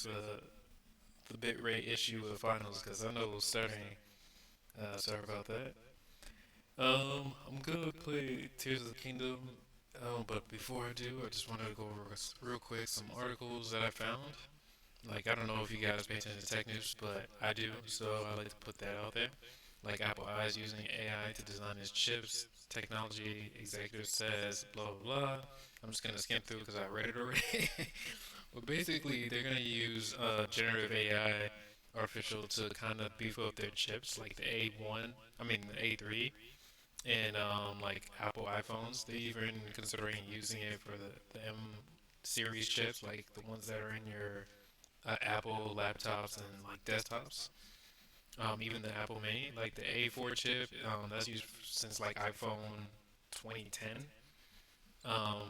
fix the bitrate issue of finals because I know it was stuttering. Sorry about that. I'm gonna play Tears of the Kingdom. But before I do, I just wanted to go over real quick some articles that I found. Like, I don't know if you guys pay attention to tech news, but I do, so I like to put that out there. Like, Apple I is using AI to design its chips. Technology executive says blah blah blah. I'm just gonna skim through because I read it already. But basically, they're gonna use generative AI, artificial, to kind of beef up their chips, like the A1, I mean the A3, and like Apple iPhones. They're even considering using it for the M series chips, like the ones that are in your Apple laptops and like desktops. Even the Apple Mini, like the A4 chip, that's used since like iPhone 2010. Um,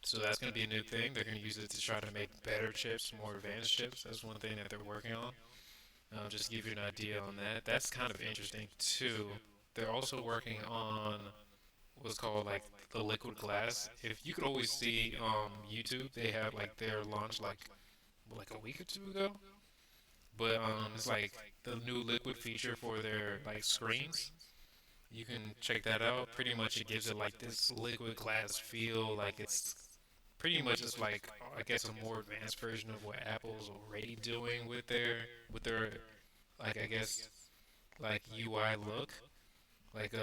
so that's going to be a new thing. They're going to use it to try to make better chips, more advanced chips. That's one thing that they're working on. Just to give you an idea on that. That's kind of interesting too. They're also working on what's called like the liquid glass. If you could always see YouTube, they had like their launch like a week or two ago. But it's like the new liquid feature for their like screens. You can check that out. Pretty much, it gives it like this liquid glass feel. Like it's pretty much just like I guess a more advanced version of what Apple's already doing with their like I guess like UI look, like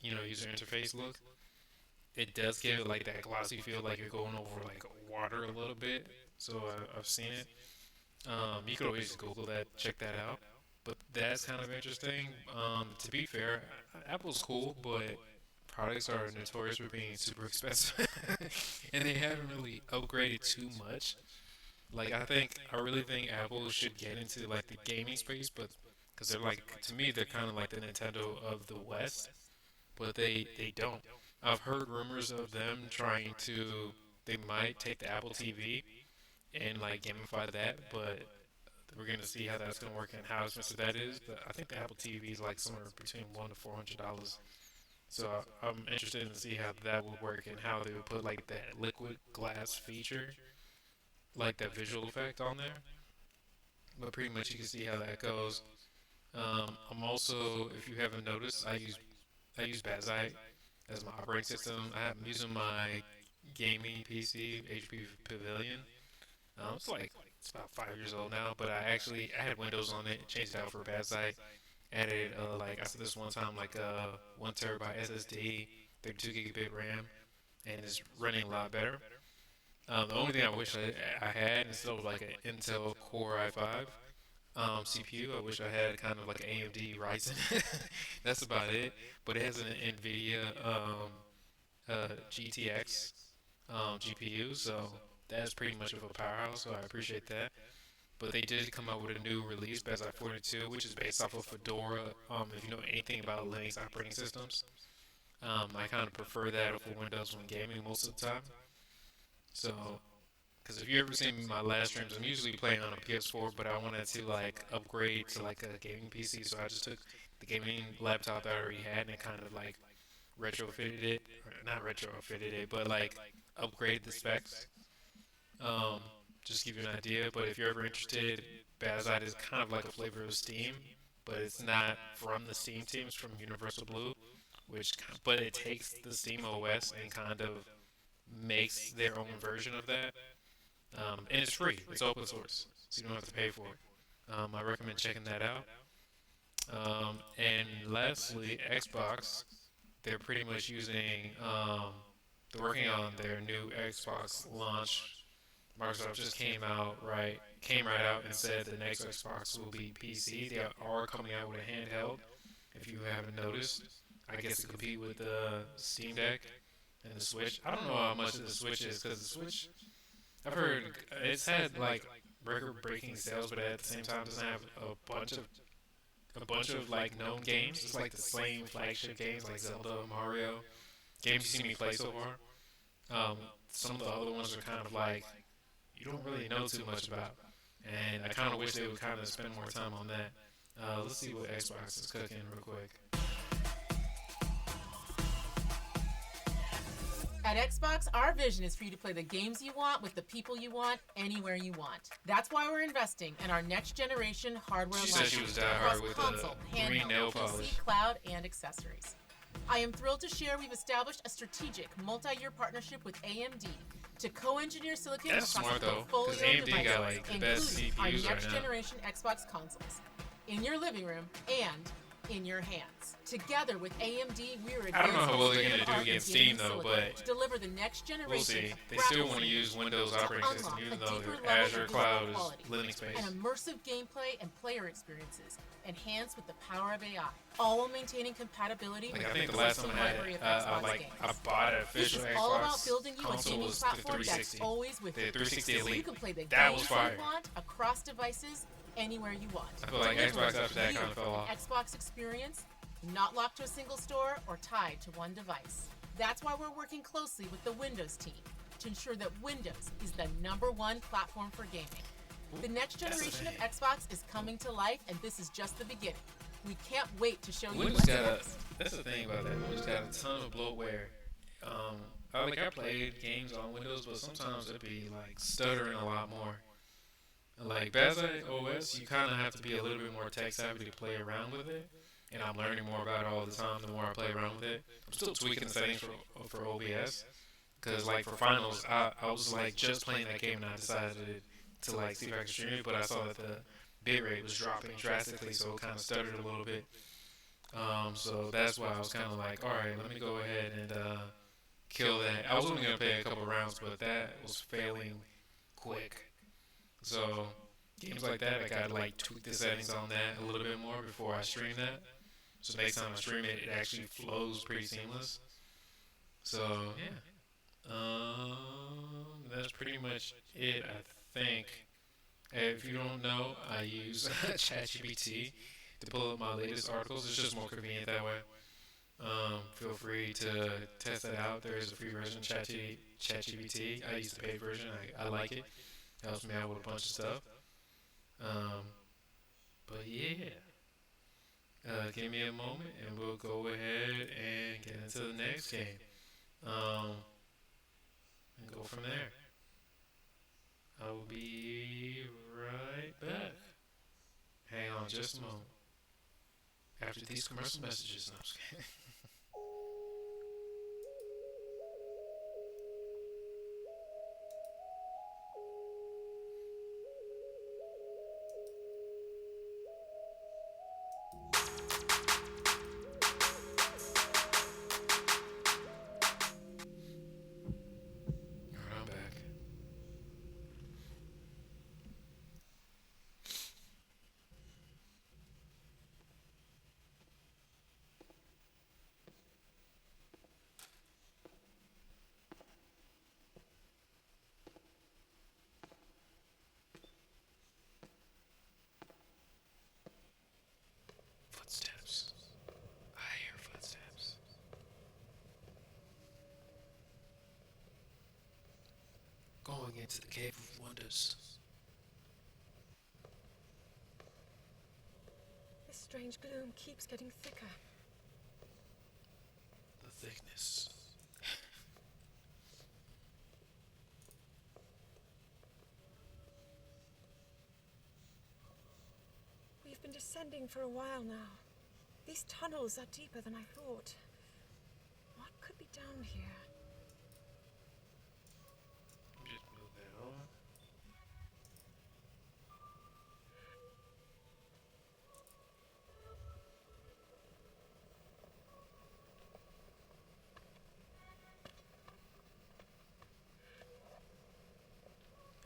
user interface look. It does give it like that glossy feel, like you're going over like water a little bit. So I've seen it. You could always Google that, check that out. But that's kind of interesting. To be fair, Apple's cool, but products are notorious for being super expensive, and they haven't really upgraded too much. Like I really think Apple should get into like the gaming space, but because they're like to me they're kind of like the Nintendo of the West, but they don't. I've heard rumors of them trying to. They might take the Apple TV and like gamify that, but we're gonna see how that's gonna work and how expensive that is. But I think the Apple TV is like somewhere between $100 to $400. So I'm interested to see how that would work and how they would put like that liquid glass feature, like that visual effect on there. But pretty much you can see how that goes. I'm also, if you haven't noticed, I use Bazite as my operating system. I'm using my gaming PC, HP Pavilion. It's about 5 years old now, but I had Windows on it, changed it out for Bazite, added like I said this one time like a 1 terabyte SSD, 32 gigabit RAM, and it's running a lot better. The only thing I wish I had instead of like an Intel Core i5 CPU, I wish I had kind of like an AMD Ryzen. That's about it. But it has an NVIDIA GTX GPU, so that's pretty much of a powerhouse. So I appreciate that. But they did come out with a new release, Bazzai 42, which is based off of Fedora. If you know anything about Linux operating systems, I kind of prefer that over Windows when gaming most of the time. So, because if you ever seen my last streams, I'm usually playing on a PS4, but I wanted to like upgrade to like a gaming PC, so I just took the gaming laptop that I already had and kind of like retrofitted it, or not retrofitted it, but like upgraded the specs. Um, just to give you an idea. But if you're ever interested, Bazite is kind of like a flavor of Steam, but it's not from the Steam teams from Universal Blue, but it takes the Steam OS and kind of makes their own version of that. And it's free. It's open source, so you don't have to pay for it. I recommend checking that out. And lastly, Xbox. They're pretty much using. They're working on their new Xbox launch. Microsoft just came right out and said the next Xbox will be PC. They are coming out with a handheld. If you haven't noticed, I guess to compete with the Steam Deck and the Switch. I don't know how much of the Switch is because the Switch, I've heard it's had like record-breaking sales, but at the same time doesn't have a bunch of like known games. It's like the same flagship games like Zelda, Mario, games you see me play so far. Some of the other ones are kind of like you don't really know too much about. And I kind of wish they would kind of spend more time on that. Let's see what Xbox is cooking real quick. At Xbox, our vision is for you to play the games you want with the people you want anywhere you want. That's why we're investing in our next generation hardware She said she lineup was across diehard with the console, green nail handheld, polish. PC, cloud, and accessories. I am thrilled to share we've established a strategic multi-year partnership with AMD to co-engineer silicon That's across smart a though, because portfolio of AMD got devices, like the best including our CPUs right next now. generation Xbox consoles, in your living room and in your hands. Together with AMD, we are I don't know how well they're advancing gonna do state-of-the-art against gaming Steam though, silicon but to deliver the next generation we'll see. of They still graphics want to use Windows to operating system, unlock even a though deeper their level Azure of Cloud visual is quality Linux based. and immersive gameplay and player experiences enhanced with the power of AI, all while maintaining compatibility Like with I think the the last time existing library of Xbox games. I bought an This official is all about Xbox building you a console gaming was the platform that's 360. always with The you. 360 So you Elite. can play the That was games fire. you want across devices anywhere you want. I feel like Delivering Xbox after that you kind of fell off. an Xbox experience, not locked to a single store or tied to one device. That's why we're working closely with the Windows team to ensure that Windows is the #1 platform for gaming. The next That's the generation of thing. Xbox is coming to life, and this is just the beginning. We can't wait to show you Windows what's got a. next. That's the thing about that. Windows got a ton of bloatware. I played games on Windows, but sometimes it'd be like stuttering a lot more. Like Baza OS, you kind of have to be a little bit more tech savvy to play around with it. And I'm learning more about it all the time. The more I play around with it, I'm still tweaking the settings for OBS. Cause like for finals, I was like just playing that game and I decided to like see if I could stream it, but I saw that the bitrate was dropping drastically, so it kind of stuttered a little bit. So that's why I was kind of like, all right, let me go ahead and kill that. I was only gonna play a couple rounds, but that was failing quick. So games like that, I gotta like tweak the settings on that a little bit more before I stream that. So next time I stream it, it actually flows pretty seamless. So yeah, that's pretty much it. I think. If you don't know, I use ChatGPT to pull up my latest articles. It's just more convenient that way. Feel free to test that out. There is a free version of ChatGPT. I use the paid version. I like it. It helps me out with a bunch of stuff. Um, but yeah, give me a moment and we'll go ahead and get into the next game. Um, and go from there. I will be right back. Hang on just a moment. After these commercial messages. No, I'm just kidding. Alright, I'm back. Footsteps. I hear footsteps. Going into the Cave of Wonders. This strange gloom keeps getting thicker. The thickness. We've been descending for a while now. These tunnels are deeper than I thought. What could be down here? Just move that over.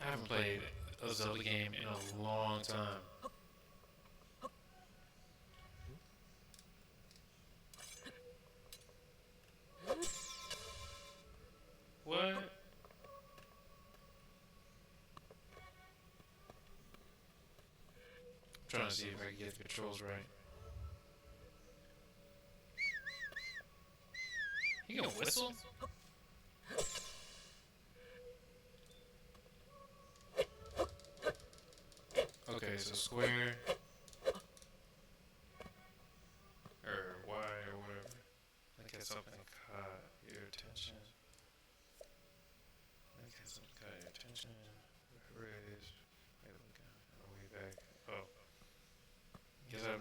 I haven't played a Zelda game in a long time. What? I'm trying to see if I can get the controls right. You gonna whistle? Okay, so square or Y or whatever. I guess something caught your attention.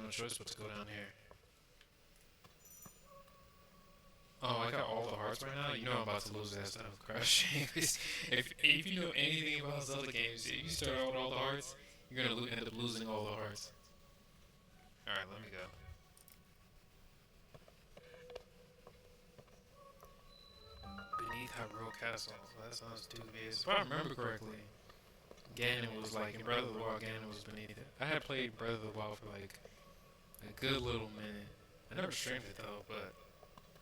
no choice but to go down here. Oh, I got all the hearts right now. You know I'm about to lose that stuff, Crash. if you know anything about Zelda games, if you start out with all the hearts, you're gonna end up losing all the hearts. All right, let me go. Beneath Hyrule Castle. Well, that sounds dubious. If I remember correctly, Ganon was like in Breath of the Wild. Ganon was beneath it. I had played Breath of the Wild for like a good little minute. I never streamed it though, but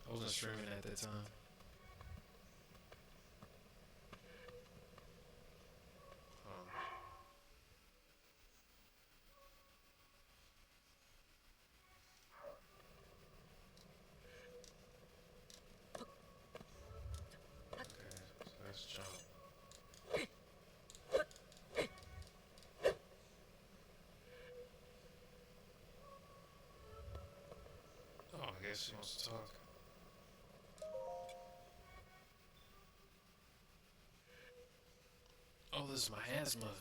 I wasn't streaming at that time. Um, okay, so let's jump. Oh, I guess he wants to talk. Oh, this is my asthma.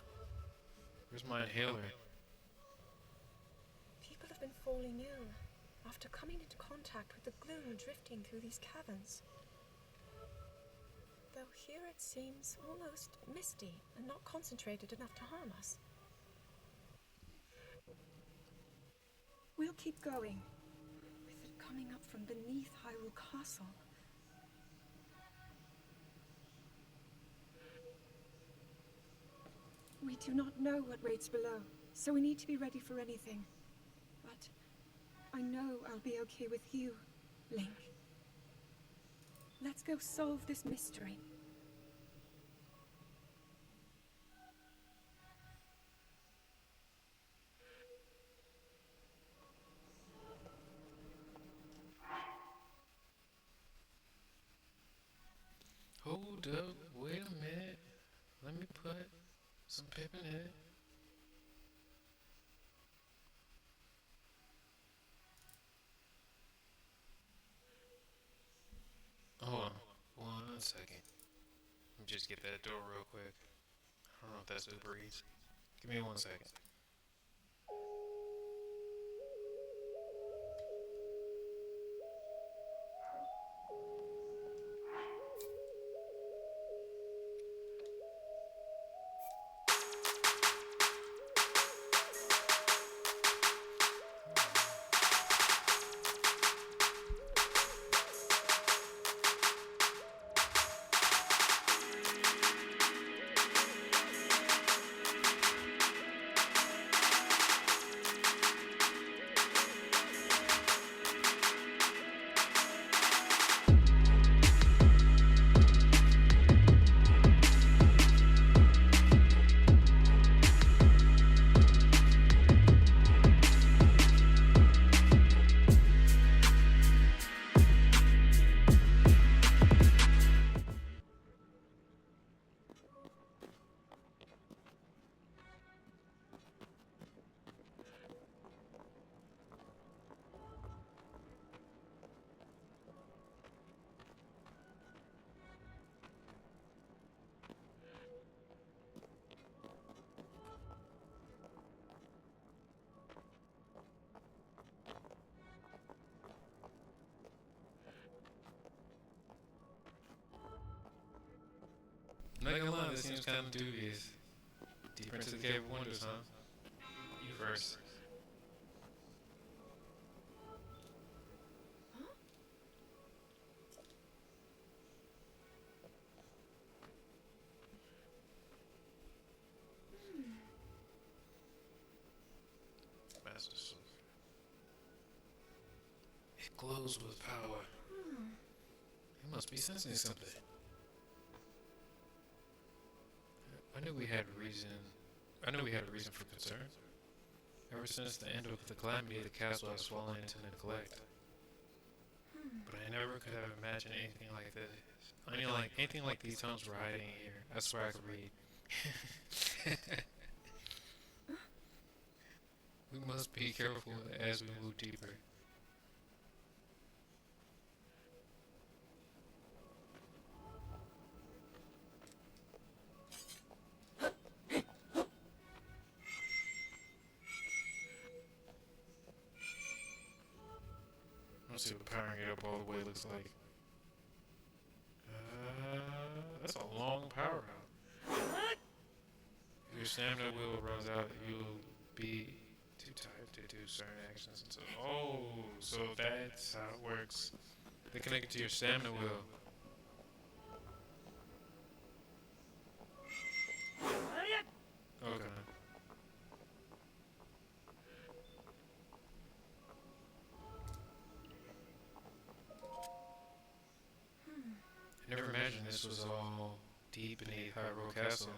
Where's my inhaler? People have been falling ill after coming into contact with the gloom drifting through these caverns. Though here it seems almost misty and not concentrated enough to harm us. We'll keep going, with it coming up from beneath Hyrule Castle. We do not know what waits below, so we need to be ready for anything. But I know I'll be okay with you, Link. Let's go solve this mystery. Hold up, wait a minute. Let me put some pep in it. Hold on, 1 second. Let me just get that door real quick. I don't know if that's Uber Eats. Give me 1 second. Not gonna lie, this seems kind of dubious. Deeper into the Cave of Wonders, huh? You first. Master Sword. It glows with power. It must be sensing something. I knew we had a reason for concern. Ever since the end of the calamity, the castle has fallen into neglect. But I never could have imagined anything like this. I mean, like, anything like these tunnels were hiding here. I swear I could read. We must be careful as we move deeper. Let's see what powering it up all the way looks like. That's a long power out. If your stamina wheel runs out, you'll be too tired to do certain actions. Until, oh, so that's how it works. They connect it to your stamina wheel. Okay. I never imagined this was all deep beneath Hyrule Castle.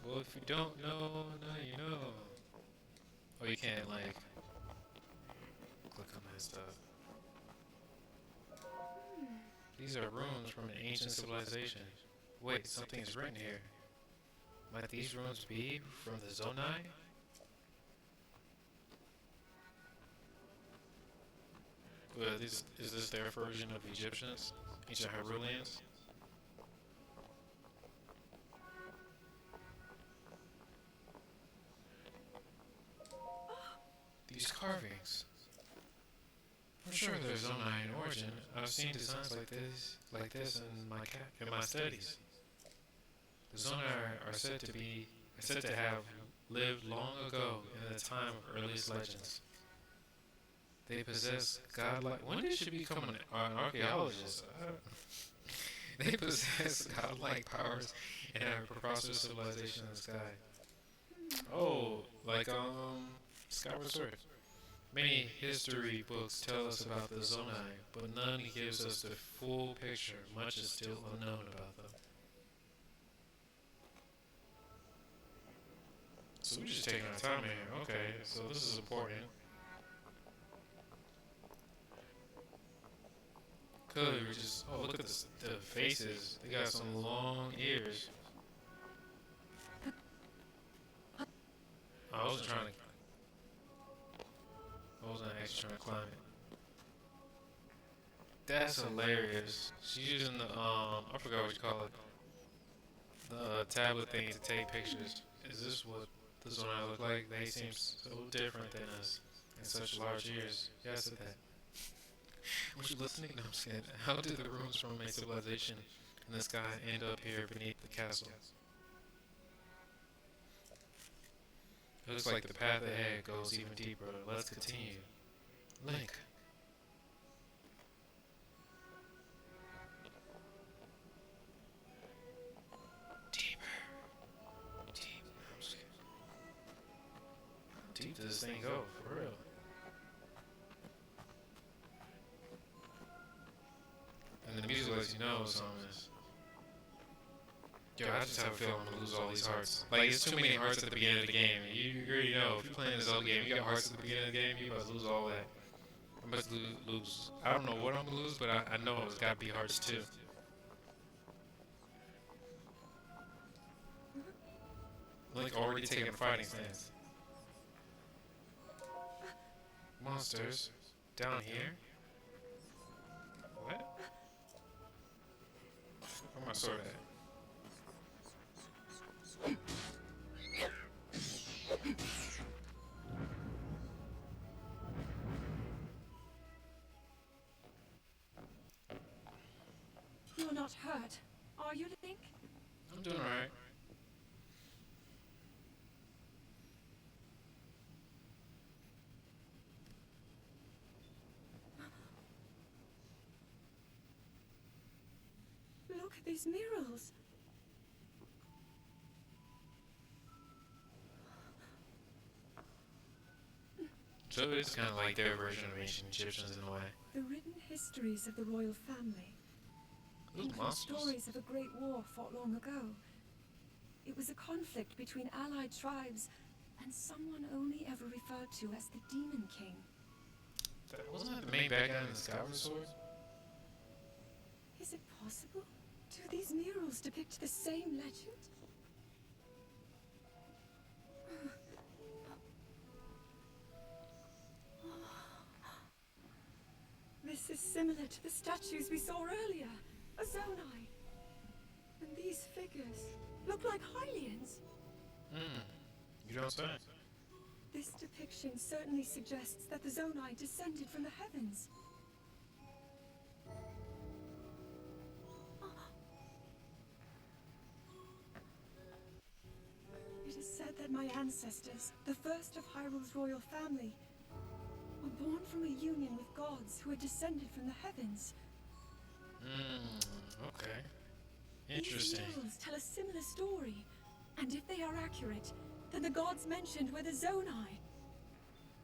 Well, if you don't know, now you know. Oh, you can't, like, click on that stuff. These are runes from an ancient civilization. Wait, something is written here. Might these runes be from the Zonai? Well, is this their version of Egyptians? Ancient Hyruleans? These carvings. I'm sure they're Zonai in origin. I've seen designs like this in my studies. The Zonai are said to have lived long ago in the time of earliest legends. They possess godlike. When did she become an archaeologist? They possess godlike powers and have a prosperous civilization in the sky. Oh, like Skyward Sword. Many history books tell us about the Zonai, but none gives us the full picture. Much is still unknown about them. So we're just taking our time here. Okay, so this is important. Cause we're just, oh, look at the faces. They got some long ears. I wasn't actually trying to climb it. That's hilarious. She's using the, I forgot what you call it. The tablet thing to take pictures. Is this what the Zonai look like? They seem so different than us. And such large ears. Yeah, I said that. Was you listening? No, I'm just kidding. How did the ruins from a civilization in the sky end up here beneath the castle? It looks like the path ahead goes even deeper. Let's continue. Link. Deeper. Deep. I'm just kidding. How deep does this thing go? For real. And the music lets you know some of this. Yo, I just have a feeling I'm gonna lose all these hearts. Like, it's too many hearts at the beginning of the game. You already know, if you're playing this old game, you got hearts at the beginning of the game, you about to lose all that. I'm about to lose. I don't know what I'm gonna lose, but I know it's gotta be hearts too. Link already taking a fighting stance. Monsters. Down here? What? Where my sword at? You're not hurt, are you, Link? I'm doing alright. Look at these murals. So it's kind of like their version of ancient Egyptians in a way. The written histories of the royal family. Those Include monsters. stories of a great war fought long ago. It was a conflict between allied tribes and someone only ever referred to as the Demon King. Wasn't that the main bad guy in the Skyward Sword? Is it possible? Do these murals depict the same legend? This is similar to the statues we saw earlier. A Zonai. And these figures look like Hylians. Hmm. You don't say. This depiction certainly suggests that the Zonai descended from the heavens. It is said that my ancestors, the first of Hyrule's royal family, were born from a union with gods who had descended from the heavens. Hmm. Okay. These Interesting. murals tell a similar story, and if they are accurate, then the gods mentioned were the Zonai.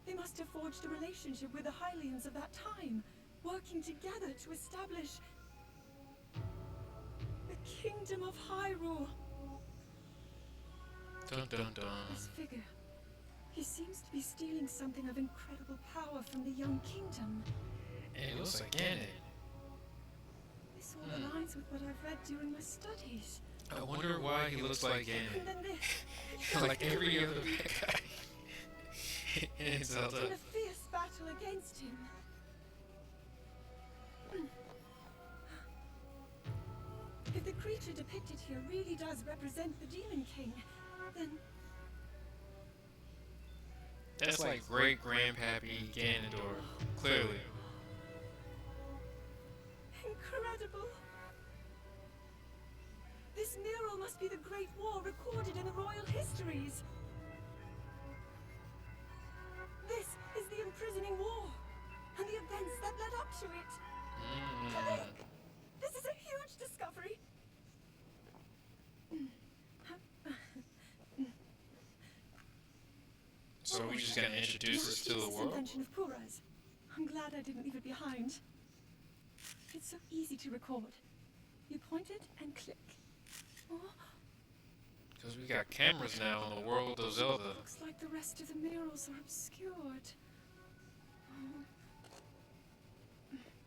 They must have forged a relationship with the Hylians of that time, working together to establish the Kingdom of Hyrule. Dun dun dun. This figure, he seems to be stealing something of incredible power from the young kingdom. And it looks like Ganon. This all aligns with what I've read during my studies. I wonder why he looks like And Ganon. then this, Like every other bad guy in Zelda. in a fierce battle against him. If the creature depicted here really does represent the Demon King, then That's like great grandpappy Ganondorf. Clearly. incredible. This mural must be the Great War recorded in the royal histories. This is the imprisoning war, and the events that led up to it. Link, this is a huge discovery. So we just gonna introduce this to the This world? invention of Pura's. I'm glad I didn't leave it behind. It's so easy to record. You point it and click. Oh, Because we got cameras now in the world of Zelda. looks like the rest of the murals are obscured.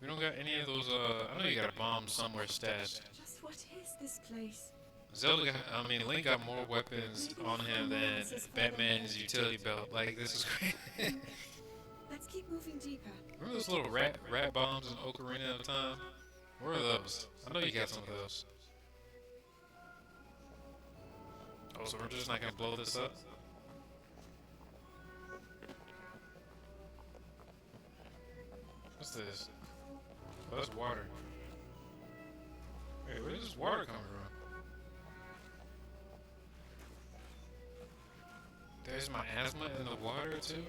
We don't got any of those, I know you got a bomb somewhere stashed. Just what is this place? Zelda got, Link got more weapons on him than Batman's utility belt. Like, this is crazy. Let's keep moving deeper. Remember those little rat bombs in Ocarina of Time? Where are those? I know you got some of those. Oh, so we're just not gonna blow this up? What's this? Oh, that's water. Wait, where's this water coming from? There's my asthma in the water too?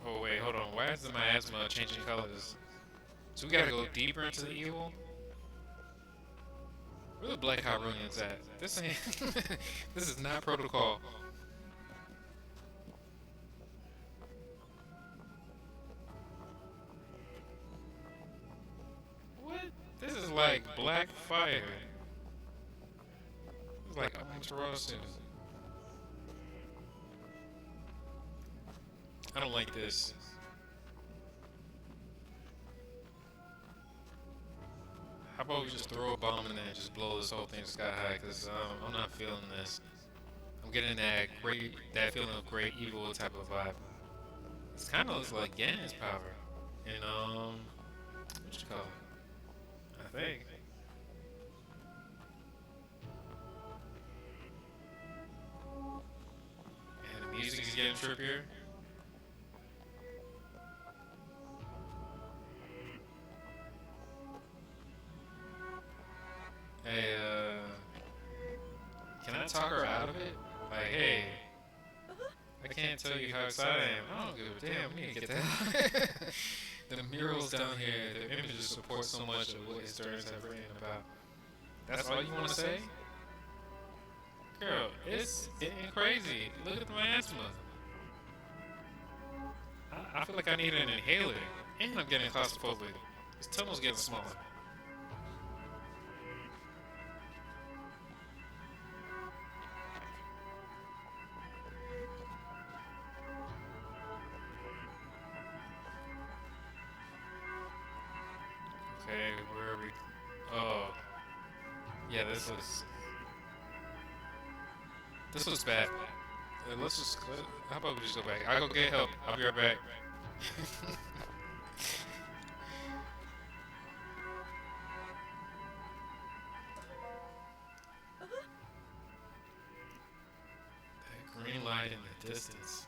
Oh wait, hold on. Why is my asthma changing colors? So we gotta go deeper into the evil? Where the Black Hyrule at? This ain't. This is not protocol. What? This is like black fire. This is like Amaterasu. I don't like this. How about we just throw a bomb in there and just blow this whole thing sky high? Cause I'm not feeling this. I'm getting that feeling of great evil type of vibe. It's kind of looks like Ganon's power, and what you call it? I think. And the music is getting trippier. Hey, can I talk her out of it? Like, hey, I can't tell you how excited I am. I don't give a damn. We need to get that. The murals down here, the images support so much of what historians have written about. That's all you want to say? Girl, it's getting crazy. Look at my asthma. I feel like I need an inhaler. And I'm getting claustrophobic. This tunnel's getting smaller. Okay, where are we? Oh, yeah, this looks bad. How about we just go back? I'll go get help. I'll be right back. distance.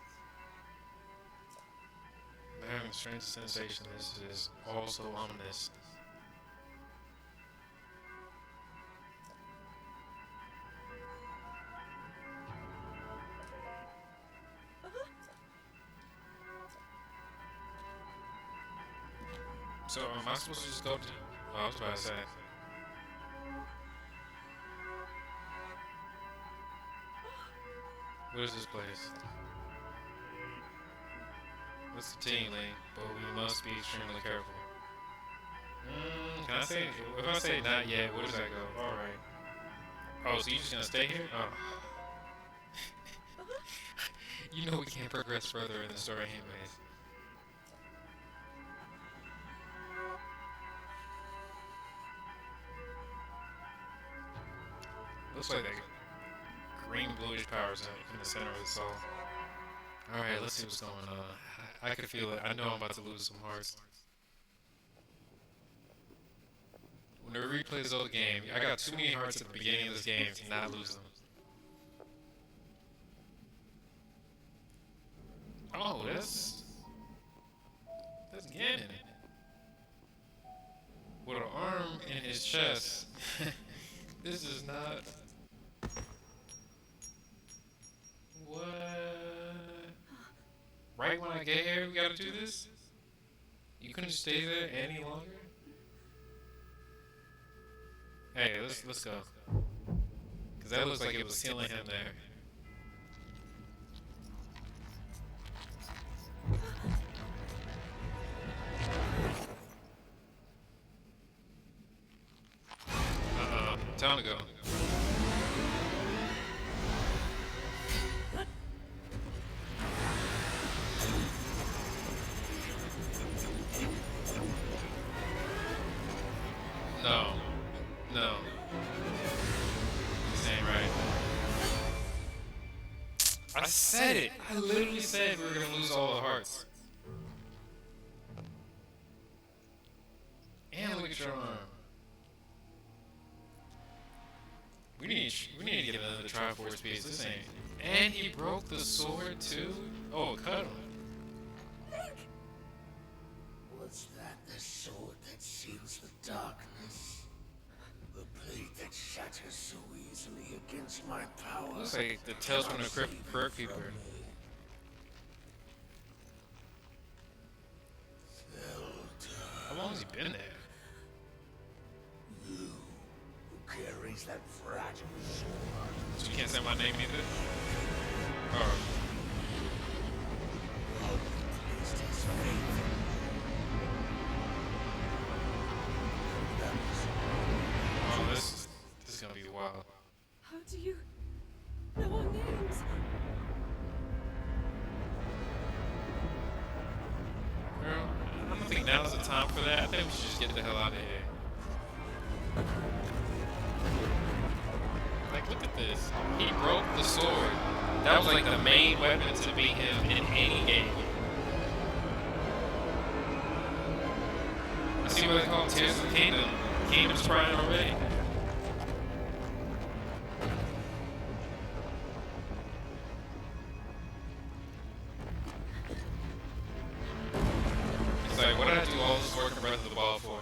I'm having a strange sensation this is also ominous. So am I supposed to just go to... Oh, I was about to say. What is this place? What's the team link? But we must be extremely careful. Can I say... If I say not yet, where does that go? Alright. Oh, so you just gonna stay here? Oh. You know we can't progress further in the story anyways. Looks like that green bluish powers in the center of the soul. Alright, let's see what's going on. I can feel it. I know I'm about to lose some hearts. When I replay this old game, I got too many hearts at the beginning of this game to not lose them. Oh, that's Ganon. With an arm in his chest. This is not... What? Right when I get here, we gotta do this? You couldn't stay there any longer? Hey, let's go. Cause that looks like it was sealing him there. Time to go. No. No. This ain't right. I said it! I literally said we were gonna lose all the hearts. And look at your arm. We need to get another Triforce piece. This ain't. And he broke the sword too? Oh, cut him. Was that the sword that seals the darkness? The blade that shatters so easily against my power? Looks like the tails from the Crypt Keeper. How long has he been there? You, who carries that fragile sword. So you can't say my name either? Oh. Placed his faith. Oh, this is gonna be wild. How do you know our names? Girl, I don't think now's the time for that. I think we should just get the hell out of here. Like, look at this. He broke the sword. That was like the main weapon to beat him in any game. I see what they call Tears of the Kingdom. Kingdom's crying already. It's like, what did I do all this work in Breath of the Wild for?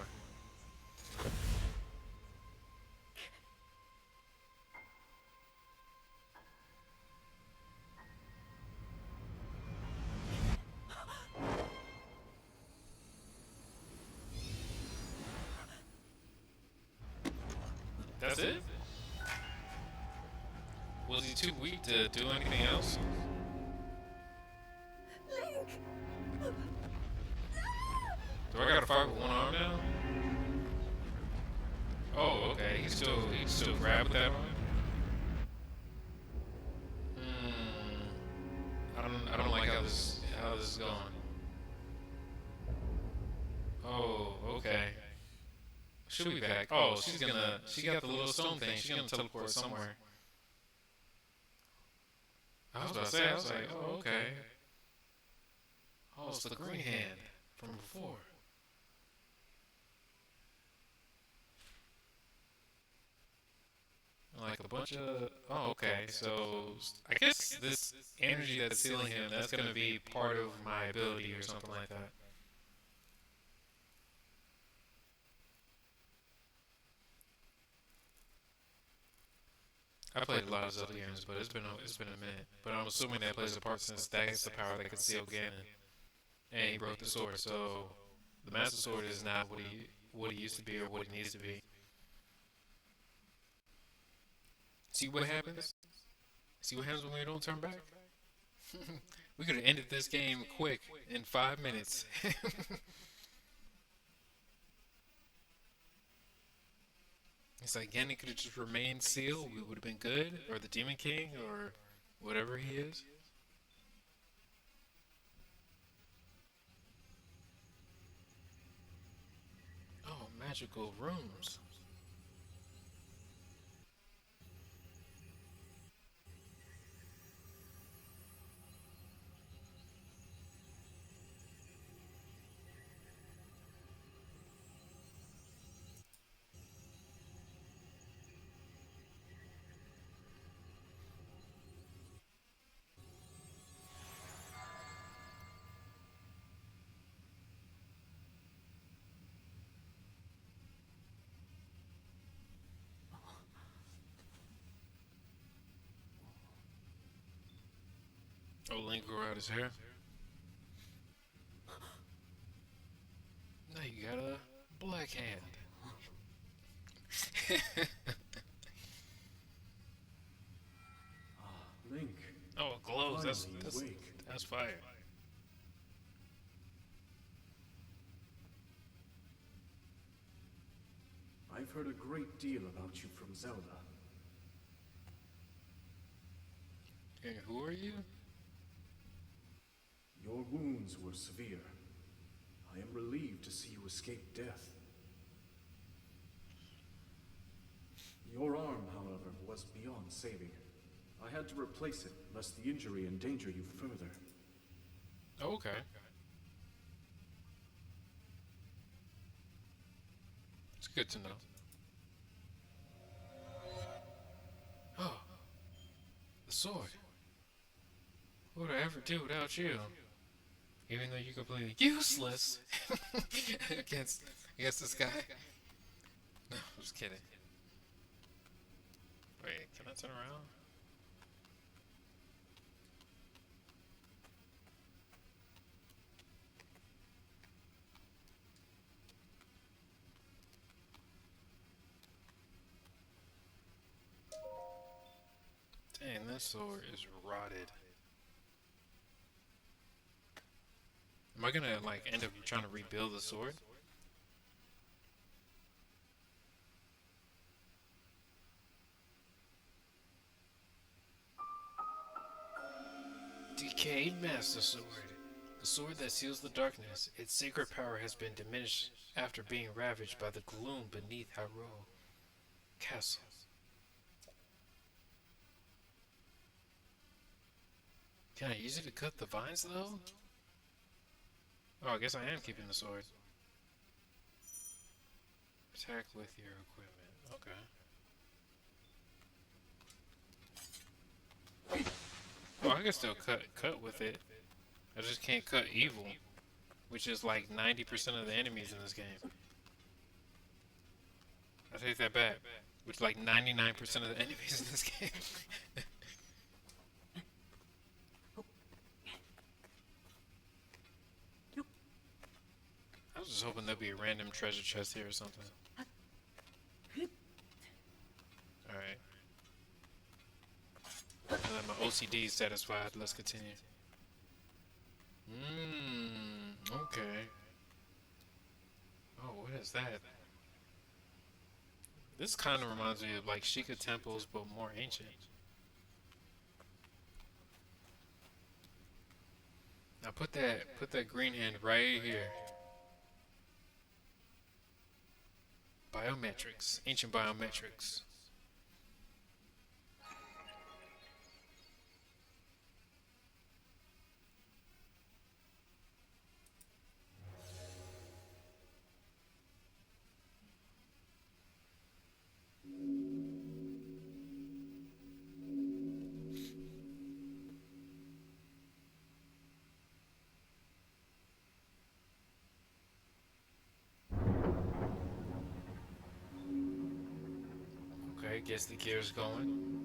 That's it? Was he too weak to do anything else? Link! Do I gotta fight with one arm now? Oh, okay. He can still grab with that arm. I don't like how this is going. Oh, okay. She'll be back. Oh, she got the little stone thing. She's gonna teleport somewhere. I was about to say, I was like, oh, okay. Oh, it's the green hand from before. Like like a bunch of. Oh, okay. So I guess this energy that's sealing him, that's gonna be part of my ability or something like that. I played a lot of Zelda games, but it's been a minute. But I'm assuming that plays a part since that's the power that can seal Ganon, and he broke the sword. So the Master Sword is not what he used to be or what it needs to be. See what happens? See what happens when we don't turn back? We could have ended this game quick in 5 minutes. It's like Ganon could have just remained sealed. We would have been good, or the Demon King, or whatever he is. Oh, magical rooms. Oh, Link grew out his hair. Now you got a black hand. Link, Oh, it glows. That's finally that's awake. that's fire. I've heard a great deal about you from Zelda. And who are you? Your wounds were severe. I am relieved to see you escape death. Your arm, however, was beyond saving. I had to replace it, lest the injury endanger you further. Oh, okay. It's good to know. Oh, the sword. What would I ever do without you? Even though you're completely useless against against this guy. No, I'm just kidding. Wait, can I turn around? Dang, this sword is rotted. Am I gonna like end up trying to rebuild the sword? Decayed Master Sword. The sword that seals the darkness. Its sacred power has been diminished after being ravaged by the gloom beneath Hyrule Castle. Can I use it to cut the vines though? Oh, I guess I am keeping the sword. Attack with your equipment. Okay. Oh, I can still cut with it. I just can't cut evil, which is like 90% of the enemies in this game. I take that back. Which is like 99% of the enemies in this game. I was just hoping there'd be a random treasure chest here or something. Alright. Now that my OCD is satisfied, let's continue. Okay. Oh, what is that? This kind of reminds me of like Sheikah temples, but more ancient. Now put that green hand right here. Biometrics, ancient biometrics. gets the gears going.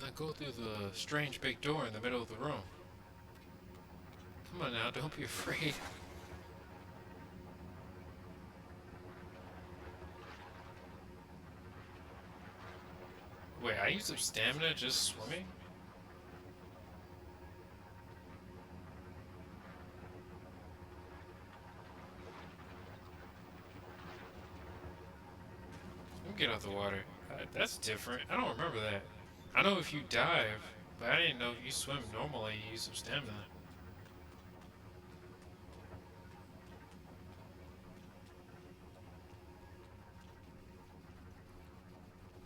Now go through the strange big door in the middle of the room. Come on now, don't be afraid. Wait, I used some stamina just swimming? Let me get out the water. That's different. I don't remember that. I know if you dive, but I didn't know if you swim normally, you use some stamina.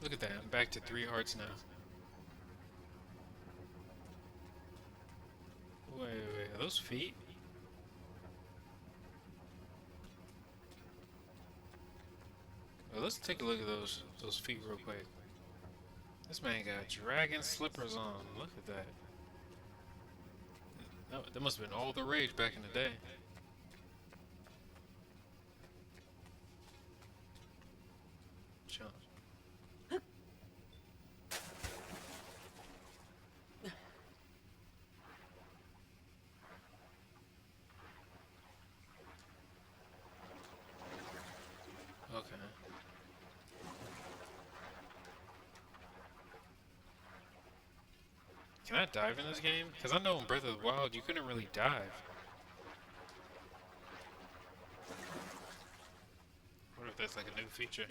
Look at that, I'm back to 3 hearts now. Wait, are those feet? Well, let's take a look at those feet real quick. This man got dragon slippers on. Look at that. That must have been all the rage back in the day. Jump. Okay. Can I dive in this game? Because I know in Breath of the Wild you couldn't really dive. What if that's like a new feature?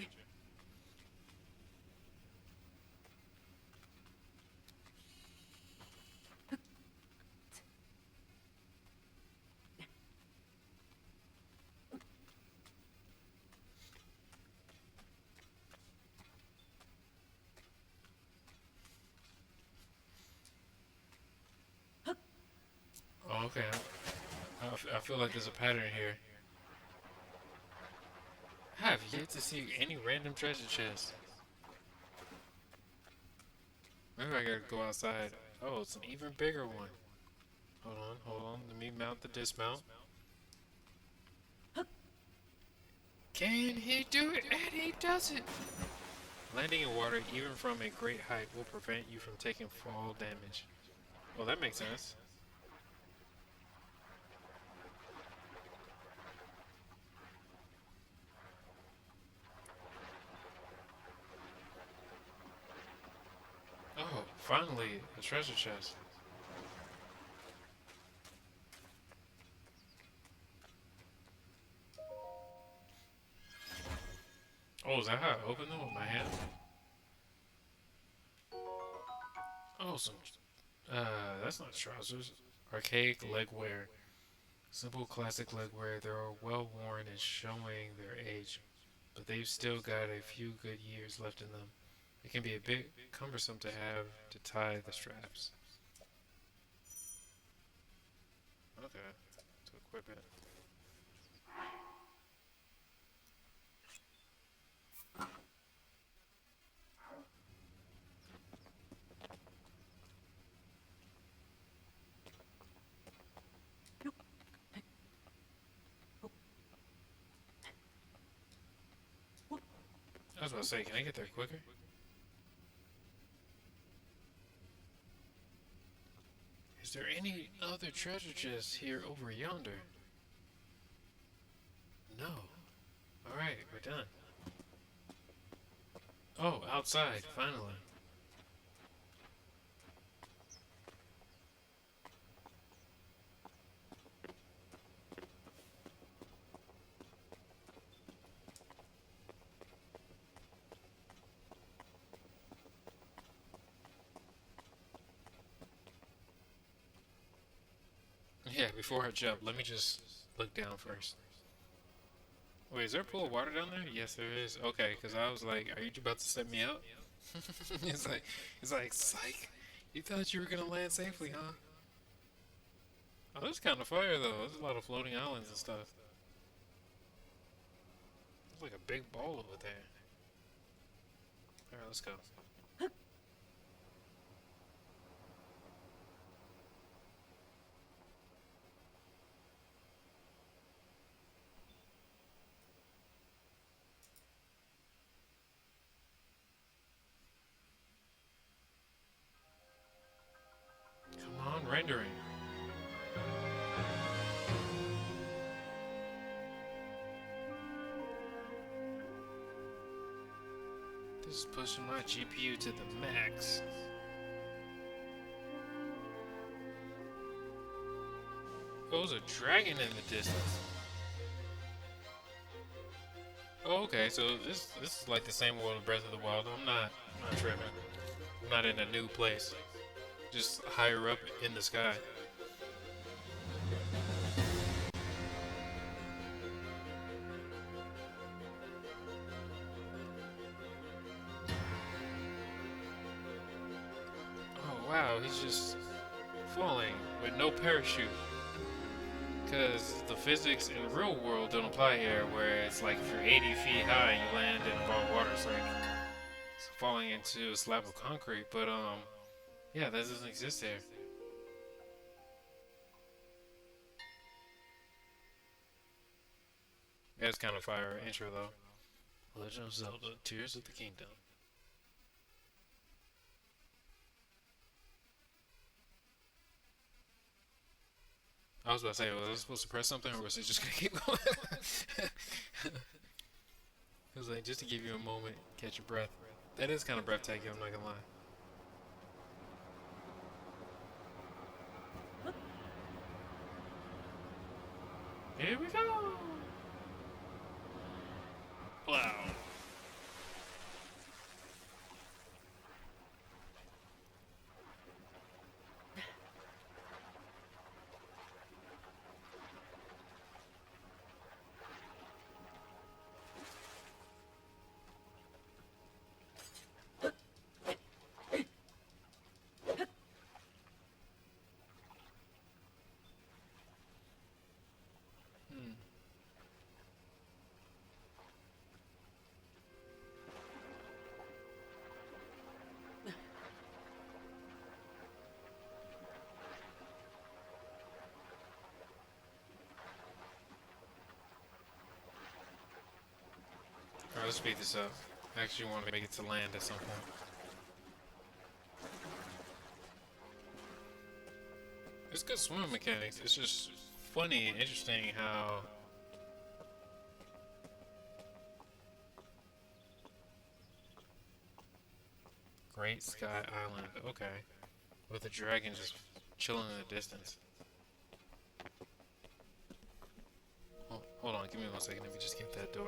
Oh, okay. I feel like there's a pattern here. I have yet to see any random treasure chest. Maybe I gotta go outside. Oh, it's an even bigger one. Hold on. Let me mount the dismount. Can he do it? And he does it! Landing in water, even from a great height, will prevent you from taking fall damage. Well, that makes sense. Oh, finally, a treasure chest. Oh, is that how I open them with my hand? Oh, that's not trousers. Archaic leg wear. Simple classic leg wear. They are well worn and showing their age, but they've still got a few good years left in them. It can be a bit cumbersome to have to tie the straps. Okay, to equip it. I was about to say, can I get there quicker? Is there any other treasure chests here over yonder? No. Alright, we're done. Oh, outside, finally. Yeah, before I jump, let me just look down first. Wait, is there a pool of water down there? Yes, there is. Okay, because I was like, are you about to set me up? it's like, psych. You thought you were gonna land safely, huh? Oh, there's kind of fire though. There's a lot of floating islands and stuff. There's like a big ball over there. All right, let's go. rendering. This is pushing my GPU to the max. Oh, there's a dragon in the distance. Oh, okay, so this is like the same world of Breath of the Wild. I'm not tripping. I'm not in a new place. Just higher up in the sky. Oh wow, he's just falling with no parachute. Because the physics in the real world don't apply here, where it's like if you're 80 feet high and you land in a ball of water, it's like it's falling into a slab of concrete. But yeah, that doesn't exist here. That's kind of fire intro though. Legend of Zelda: Tears of the Kingdom. I was about to say, was I supposed to press something, or was it just gonna keep going? It was like just to give you a moment, catch your breath. That is kind of breathtaking. I'm not gonna lie. Here we go. Wow. Alright, let's speed this up. I actually want to make it to land at some point. It's good swimming mechanics. It's just funny and interesting how Great Sky Island. Okay. With a dragon just chilling in the distance. Oh, hold on, give me 1 second. Let me just get that door.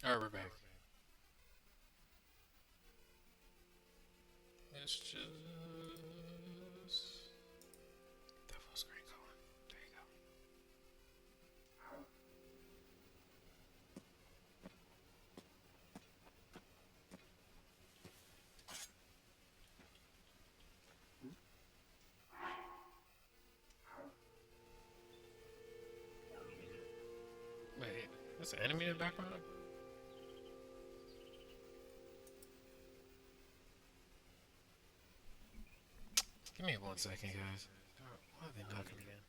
Alright, we're back. Let's just get that full screen going. There you go. Wait, that's an enemy in the background? Give me 1 second, guys. Why are they knocking again?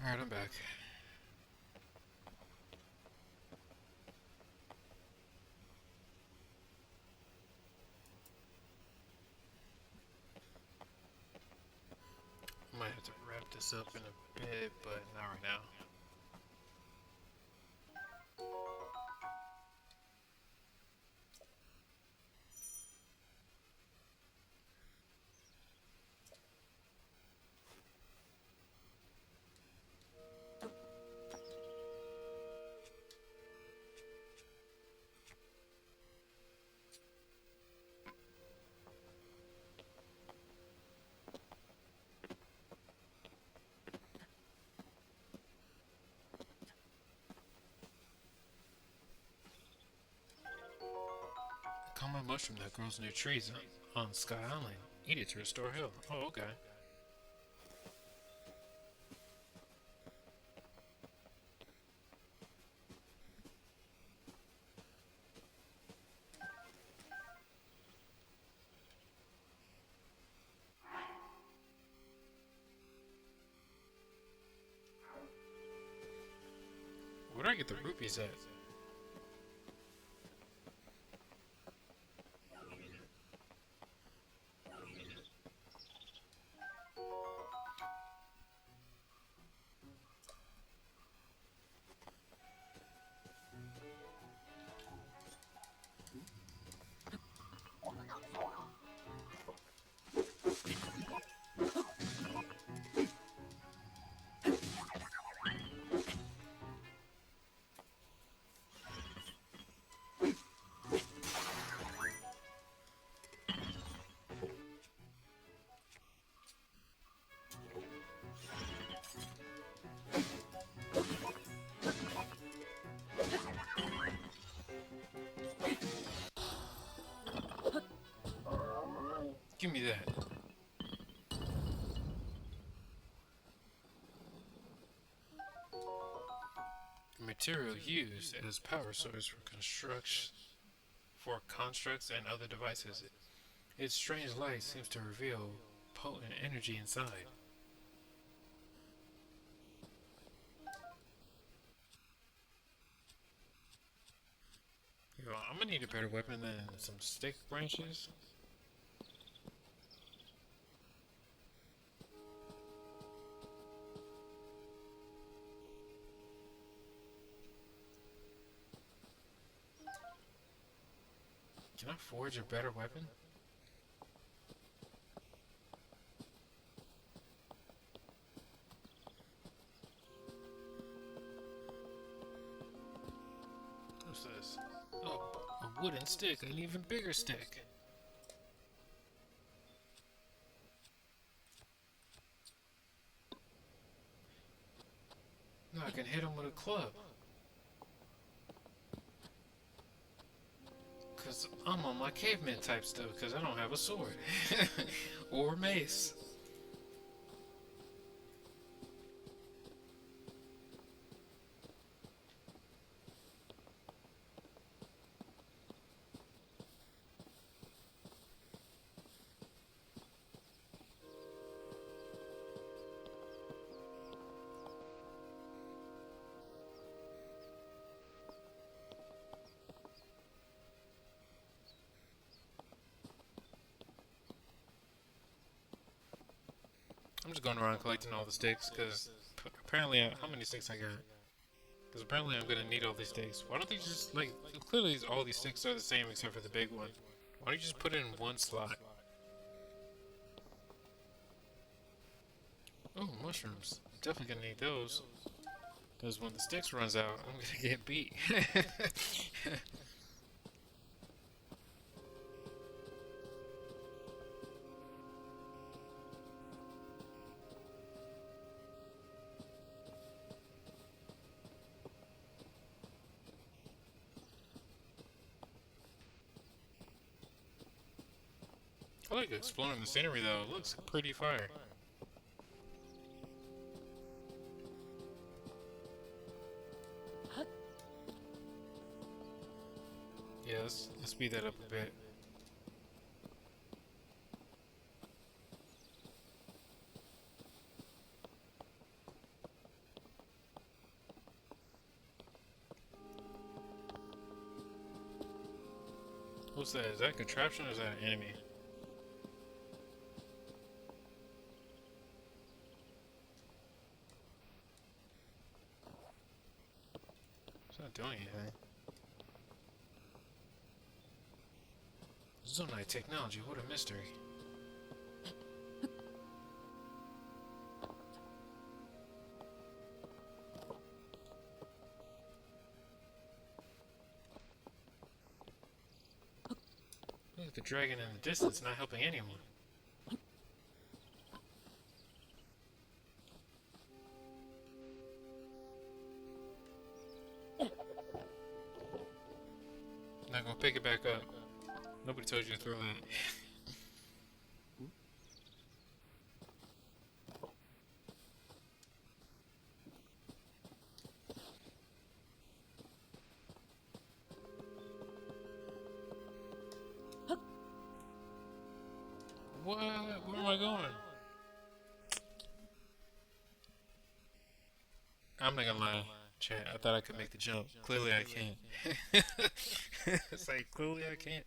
Alright, I'm back. Might have to wrap this up in a bit, but not right now. Common mushroom that grows near trees on Sky Island. Eat it to restore health. Oh, okay. Where'd I get the rupees at? Give me that. The material used as power source for construction, for constructs and other devices. Its strange light seems to reveal potent energy inside. Yo, I'm gonna need a better weapon than some stick branches. Can I forge a better weapon? What's this? Oh, a wooden stick, an even bigger stick. Now I can hit him with a club. Cause I'm on my caveman type stuff, cause I don't have a sword. Or mace. I'm just going around collecting all the sticks, because apparently, how many sticks I got? Because apparently I'm going to need all these sticks. Why don't they just, like, clearly all these sticks are the same except for the big one. Why don't you just put it in one slot? Oh, mushrooms. Definitely going to need those. Because when the sticks runs out, I'm going to get beat. I like exploring the scenery though, it looks pretty fire. Yeah, let's speed that up a bit. What's that? Is that a contraption or is that an enemy? It's not doing anything. Zonite technology, what a mystery. Look at the dragon in the distance, not helping anyone. Not gonna pick it back up. Nobody told you to throw that. What? Where am I going? I'm not gonna lie, chat. I thought I could make the jump. Clearly I can't. It's like, clearly I can't.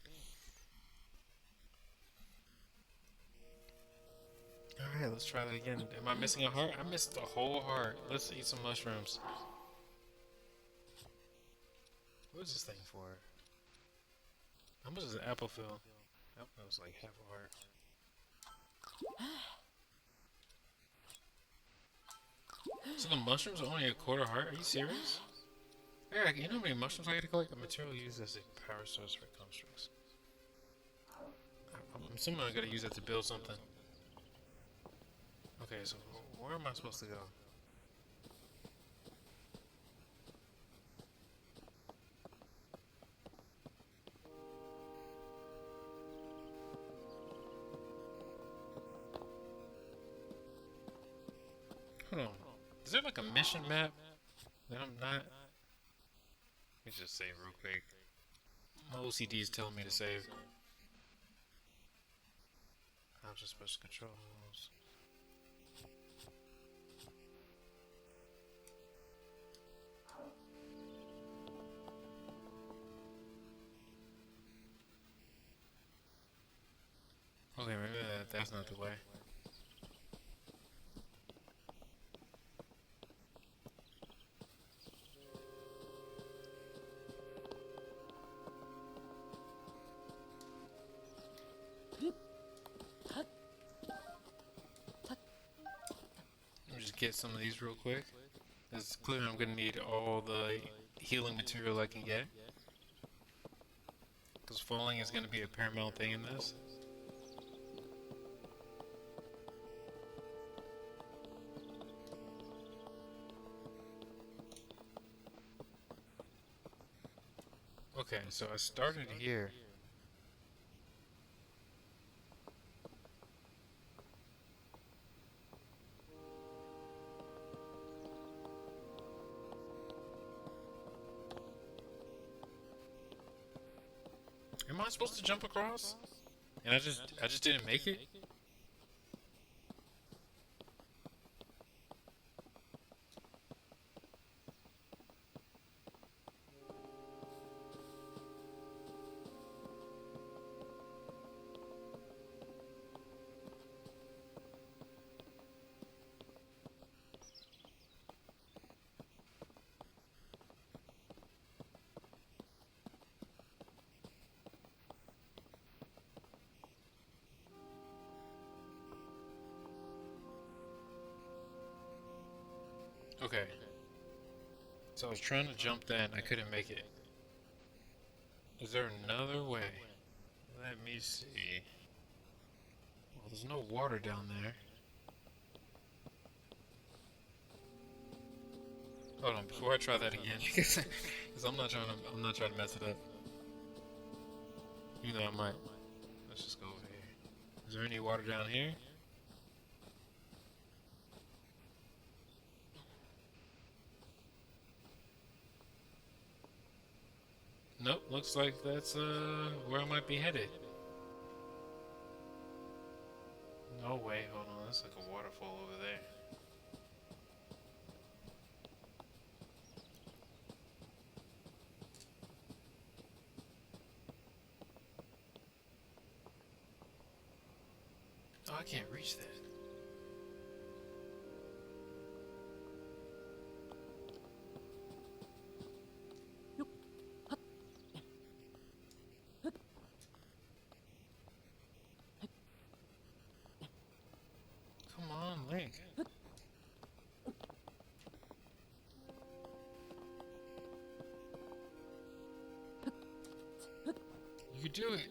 Alright, let's try that again. Am I missing a heart? I missed the whole heart. Let's eat some mushrooms. What is this thing for? How much does an apple feel? That was like half a heart. So the mushrooms are only a quarter heart? Are you serious? Eric, you know how many mushrooms I gotta collect? A material used as a power source for constructs. I'm assuming I gotta use that to build something. Okay, so where am I supposed to go? Hold on. Is there like a mission map that I'm not? Let me just save real quick. My OCD is telling me to save. I'm just supposed to control those. Okay, maybe that's not the way. Let me just get some of these real quick. It's clear I'm gonna need all the healing material I can get. Because falling is gonna be a paramount thing in this. Okay, so I started here. Am I supposed to jump across? And I just didn't make it? Okay. So I was trying to jump that and I couldn't make it. Is there another way? Let me see. Well, there's no water down there. Hold on, before I try that again, because I'm not trying to mess it up. You know I might. Let's just go over here. Is there any water down here? Nope, looks like that's where I might be headed. No way, hold on, that's like a waterfall over there. Oh, I can't reach that. Come on, Link. You can do it.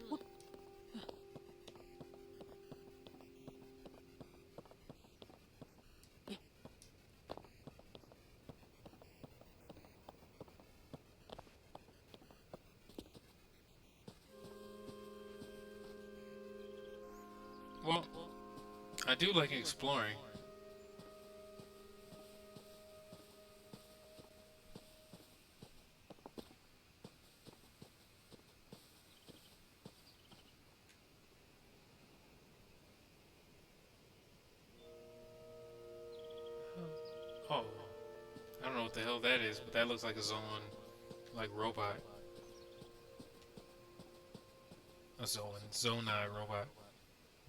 Well, I do like exploring. Oh, I don't know what the hell that is, but that looks like a zone, like robot. A Zonai robot.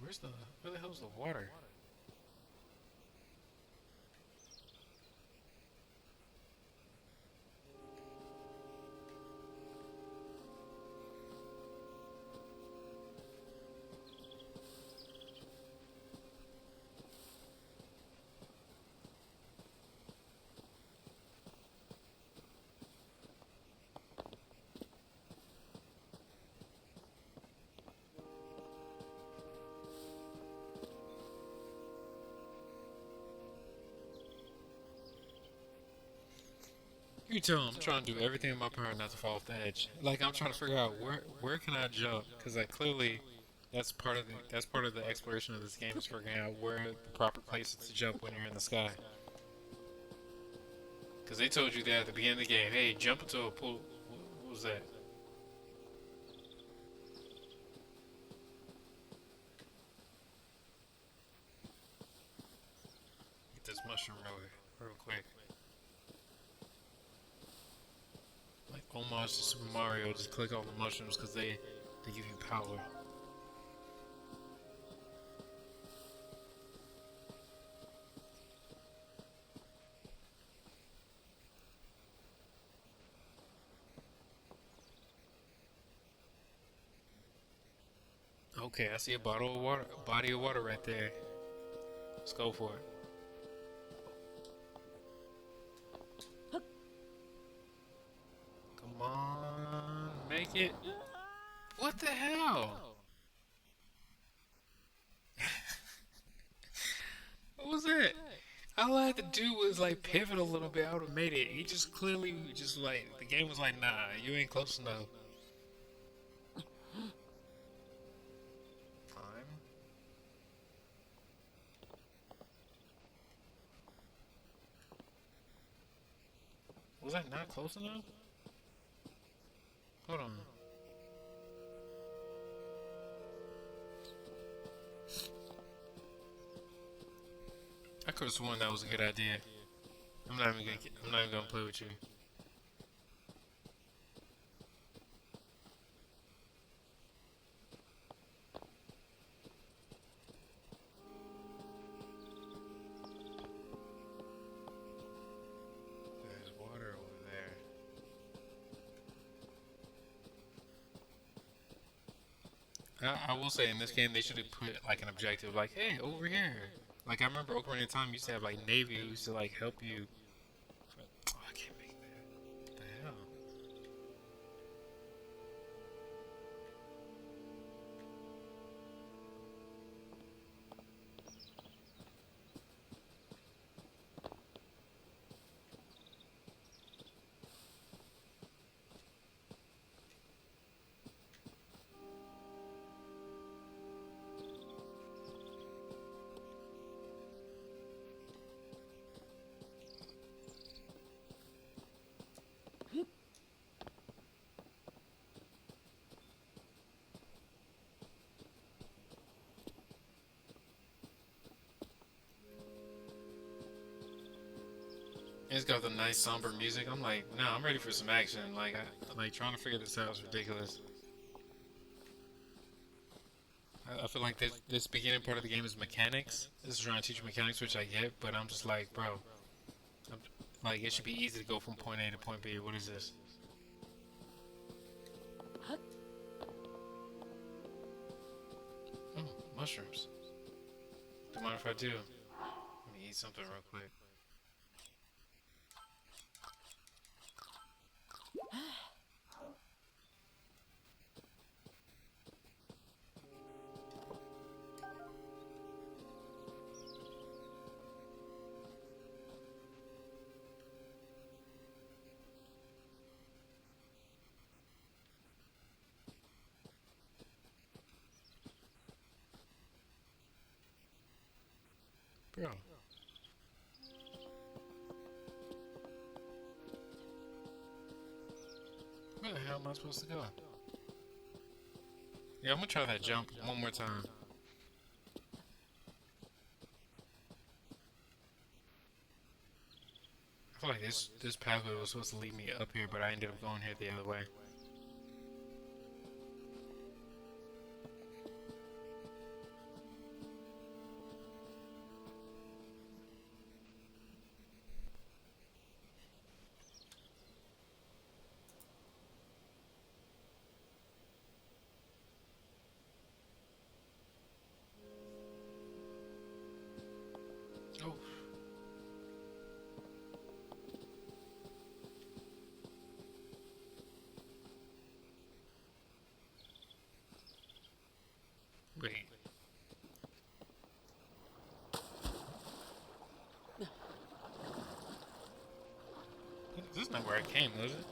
Where the hell's the water? You tell him I'm trying to do everything in my power not to fall off the edge. Like I'm trying to figure out where can I jump? Because like clearly, that's part of the exploration of this game is figuring out where the proper places to jump when you're in the sky. Because they told you that at the beginning of the game. Hey, jump into a pool. What was that? Get this mushroom real quick. Like homage to Super Mario, just click all the mushrooms because they give you power. Okay, I see a body of water right there. Let's go for it. Come on, make it. What the hell? What was that? All I had to do was like pivot a little bit. I would have made it. He just clearly just like the game was like, nah, you ain't close enough. Climb. Was that not close enough? Hold on. I could have sworn that was a good idea. I'm not even gonna play with you. There's water over there. I will say in this game they should have put like an objective, like, hey, over here. Like I remember Ocarina of Time used to have like Navy who used to like help you. Oh, I can't make that. What the hell? It's got the nice somber music. I'm like, nah, I'm ready for some action. Like, trying to figure this out is ridiculous. I feel like this beginning part of the game is mechanics. This is trying to teach you mechanics, which I get, but I'm just like, bro, I'm, like it should be easy to go from point A to point B. What is this? Oh, mushrooms. Do you mind if I do? Let me eat something real quick. Bro. Where the hell am I supposed to go? Yeah, I'm gonna try that jump one more time. I feel like this pathway was supposed to lead me up here, but I ended up going here the other way. Oh. Wait. This is not where I came, was it?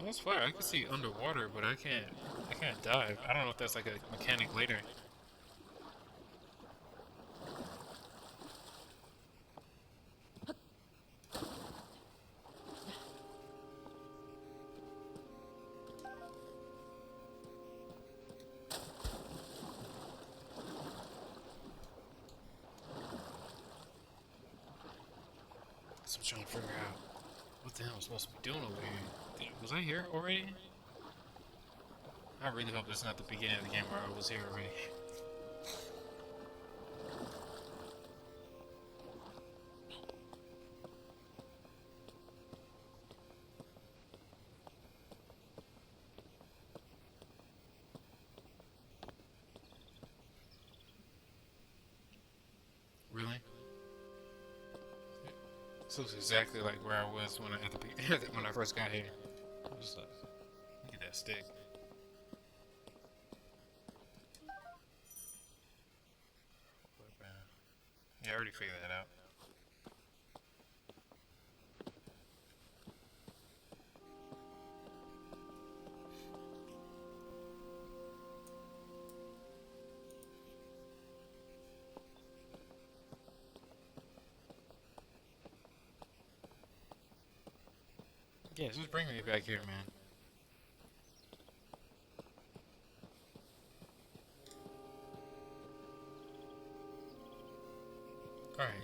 Oh, that's fire. I can see underwater, but I can't dive. I don't know if that's like a mechanic later. So I'm trying to figure out what the hell I'm supposed to be doing over here. Was I here already? I really hope this is not the beginning of the game where I was here already. Really? This looks exactly like where I was when when I first got here. Just look at that stick. Yeah, I already figured that out. Yeah, just bring me back here, man. Alright.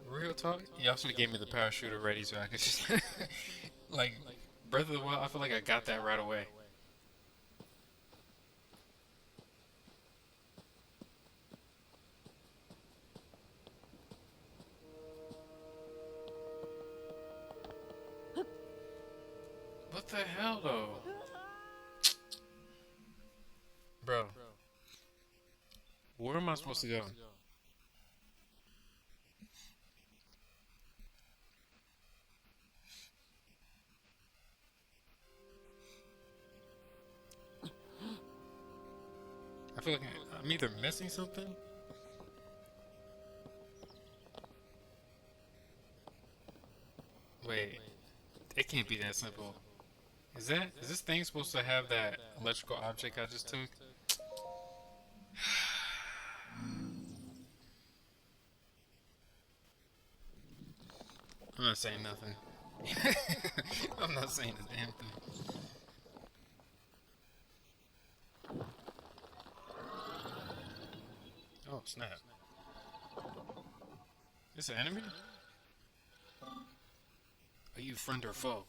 Real talk? You also gave me the parachute already so I could just like Breath of the Wild, I feel like I got that right away. What the hell though? Bro. Where am I supposed to go? I feel like I'm either missing something. Wait, it can't be that simple. Is this thing supposed to have that electrical object I just took? I'm not saying nothing. I'm not saying a damn thing. Oh snap! It's an enemy? Are you friend or foe?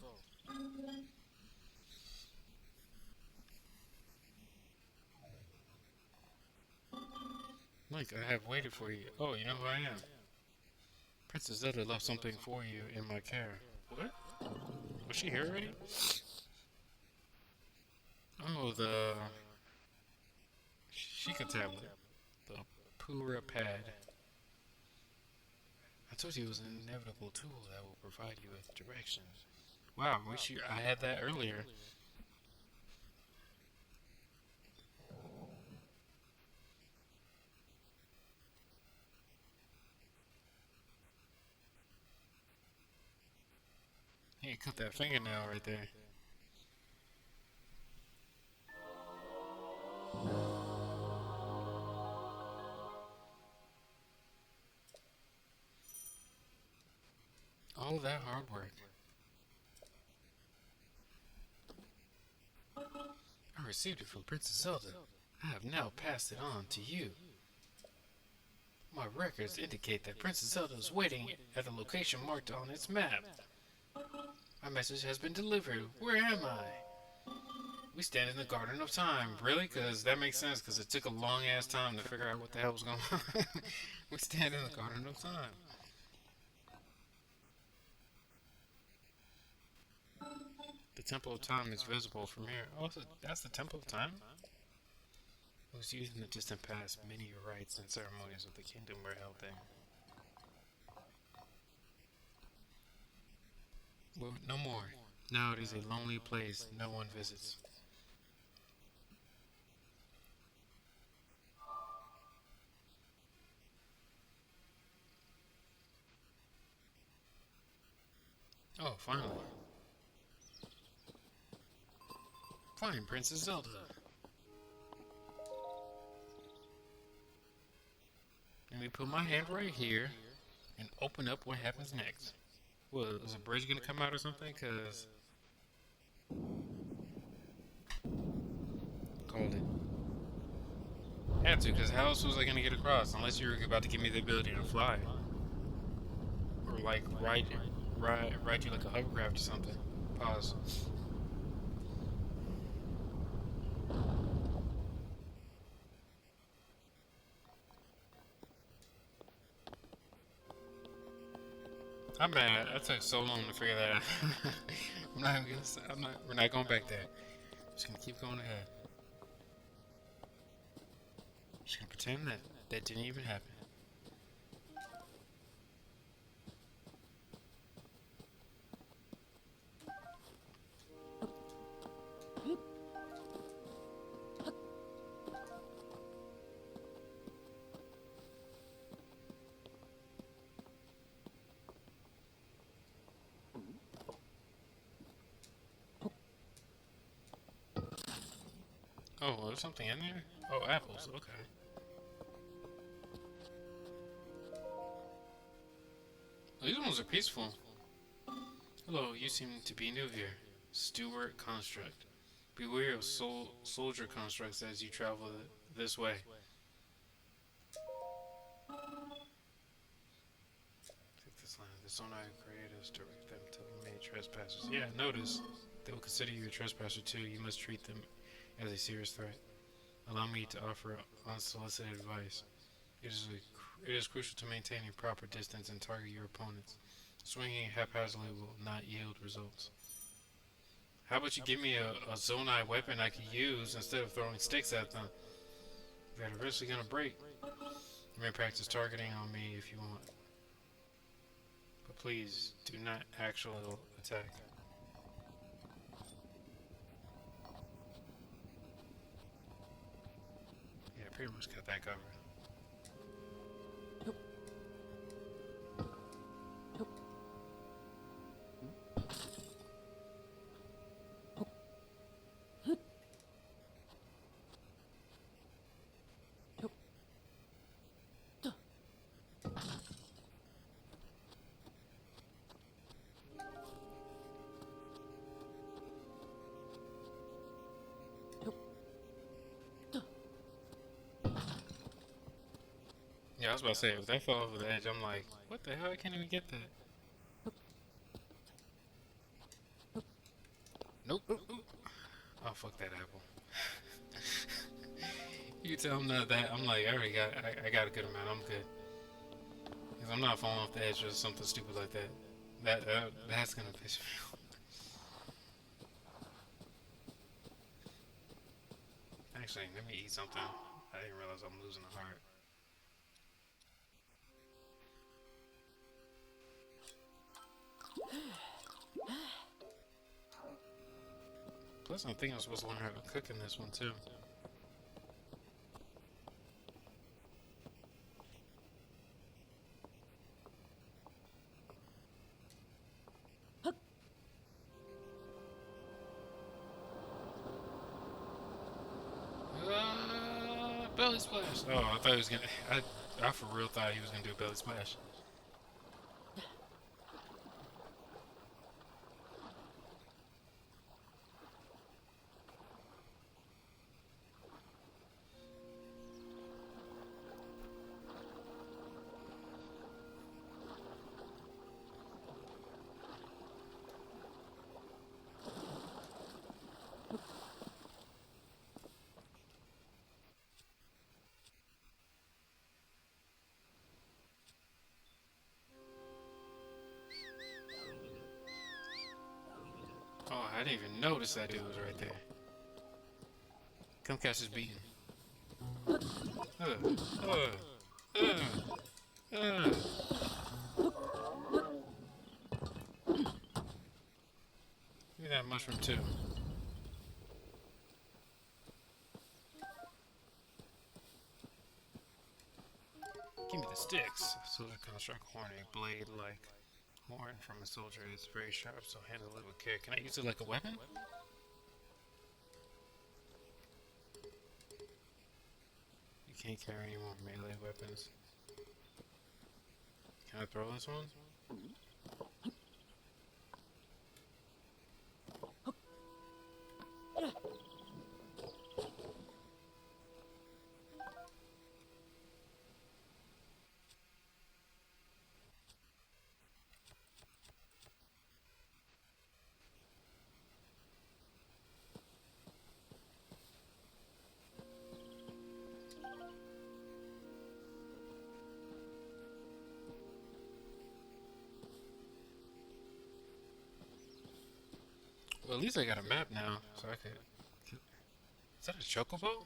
Link, I have waited for you. Oh, you know who I am. Princess Zelda left something for you in my care. What? Was she here already? Oh, the Sheikah tablet. The Pura pad. I told you it was an inevitable tool that will provide you with directions. Wow, I had that earlier. Hey, cut that fingernail right there. All that hard work. I received it from Princess Zelda. I have now passed it on to you. My records indicate that Princess Zelda is waiting at the location marked on its map. My message has been delivered. Where am I? We stand in the Garden of Time. Really? Because that makes sense, because it took a long ass time to figure out what the hell was going on. We stand in the Garden of Time. The Temple of Time is visible from here. Oh, so that's the Temple of Time? It was used in the distant past. Many rites and ceremonies of the kingdom were held there. Well, no more. Now it is a lonely place no one visits. Oh, finally. Fine, Princess Zelda. Let me put my hand right here and open up what happens next. Well, is a bridge gonna come out or something? Cause called it. Had to, cause how else was I gonna get across? Unless you were about to give me the ability to fly, or like ride you like a hovercraft or something. Pause. I'm mad. That took so long to figure that out. I'm not even gonna. We're not going back there. I'm just gonna keep going ahead. I'm just gonna pretend that that didn't even happen. Oh, well, there's something in there? Oh, apples, okay. Oh, these ones are peaceful. Hello, you seem to be new here. Stewart Construct. Beware of soldier constructs as you travel this way. Take this line. The Zonai creators direct them to remain trespassers. Yeah, notice. They will consider you a trespasser too. You must treat them as a serious threat. Allow me to offer unsolicited advice. It is crucial to maintain a proper distance and target your opponents. Swinging haphazardly will not yield results. How about you give me a Zonai weapon I can use instead of throwing sticks at them? They're eventually gonna break. You may practice targeting on me if you want. But please, do not actually attack. Yeah, pretty much got that covered. Yeah, I was about to say, if that fell over the edge, I'm like, what the hell? I can't even get that. Nope. Oh, fuck that apple. you tell him that, I'm like, I already got, I got a good amount. I'm good. Because I'm not falling off the edge or something stupid like that. That's gonna piss me off. Actually, let me eat something. I didn't realize I'm losing a heart. Plus, I think I'm supposed to learn how to cook in this one too. Belly splash. Oh, I thought he was gonna. I for real thought he was gonna do a belly splash. Oh, I didn't even notice that dude was right there. Come catch this beating. Uh, uh, uh. Give me that mushroom too. Give me the sticks. So that construct horn, a blade like horn from a soldier is very sharp, so handle it with care. Can I use it like a weapon? You can't carry any more melee weapons. Can I throw this one? Well, at least I got a map now, so I could... Is that a chocobo?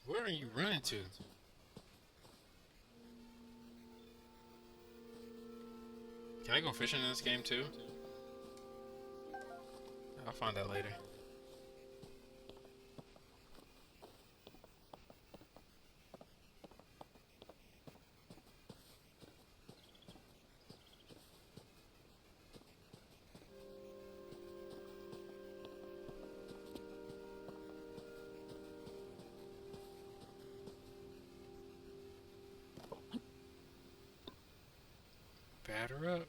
Where are you running to? Can I go fishing in this game too? I'll find out later. Batter up.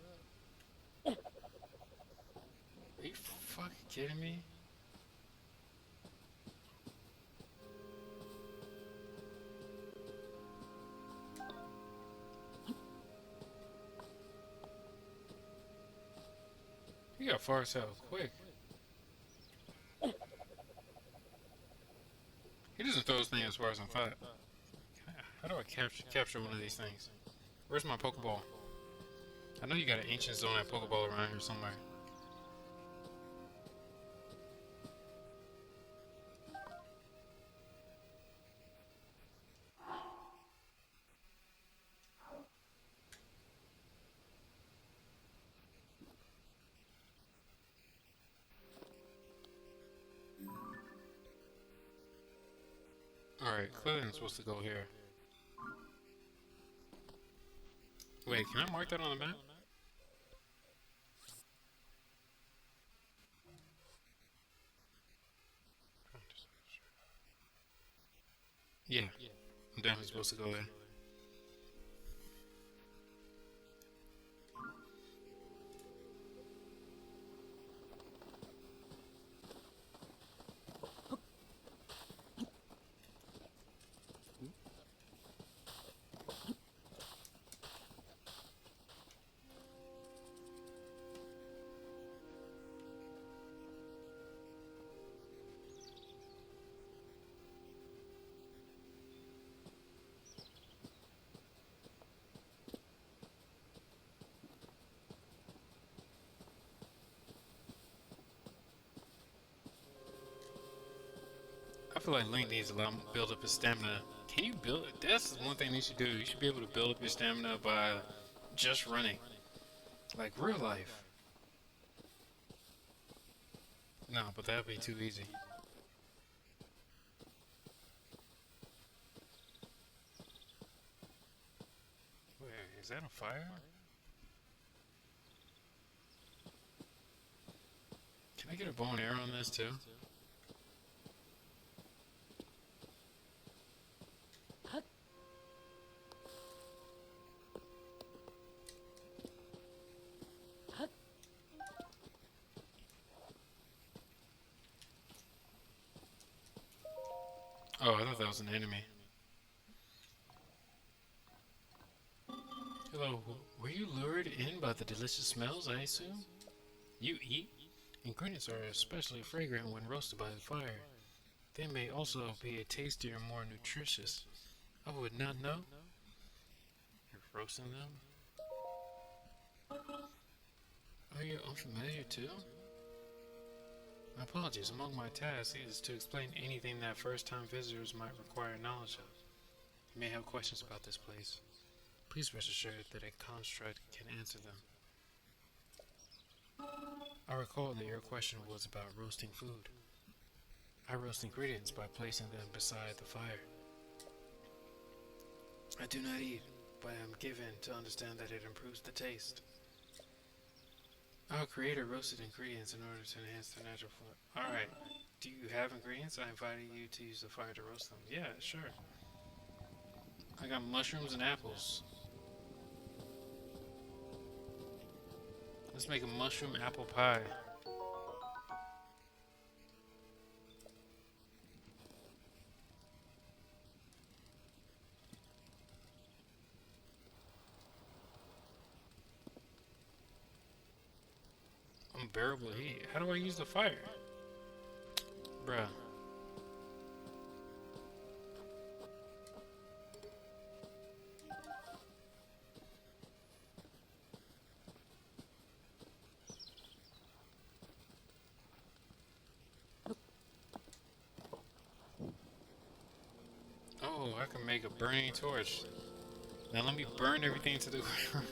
Are you fucking kidding me? You got far as hell quick. He doesn't throw his thing as far as I'm fat. How do I capture one of these things? Where's my Pokeball? I know you got an ancient zone at Pokeball around here somewhere. Alright, clearly I'm supposed to go here. Wait, can I mark that on the map? Yeah, I'm definitely supposed to go there. I feel like Link needs a lot build up his stamina. Can you build? That's one thing you should do. You should be able to build up your stamina by just running, like real life. No, but that'd be too easy. Wait, is that a fire? Can I get a bow and arrow on this too? Oh, I thought that was an enemy. Hello, were you lured in by the delicious smells, I assume? You eat? Ingredients are especially fragrant when roasted by the fire. They may also be tastier and more nutritious. I would not know. You're roasting them? Are you unfamiliar too? My apologies. Among my tasks is to explain anything that first-time visitors might require knowledge of. You may have questions about this place. Please rest assured that a construct can answer them. I recall that your question was about roasting food. I roast ingredients by placing them beside the fire. I do not eat, but I am given to understand that it improves the taste. Our creator roasted ingredients in order to enhance their natural flavor. Alright, do you have ingredients? I invited you to use the fire to roast them. Yeah, sure. I got mushrooms and apples. Let's make a mushroom apple pie. Unbearable heat. How do I use the fire? Bruh. Oh, I can make a burning torch. Now let me burn everything to the ground.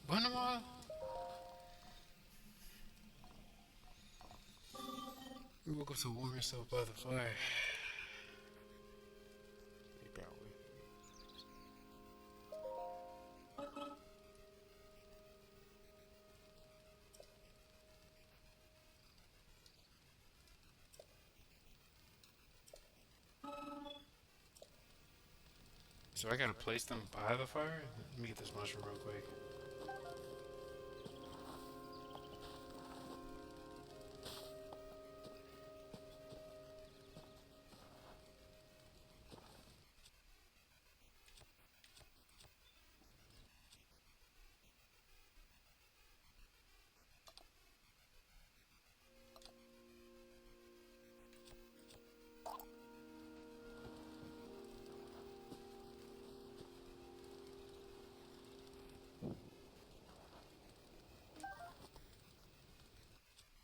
Burn them all? We woke up to warm yourself by the fire. So I gotta place them by the fire? Let me get this mushroom real quick.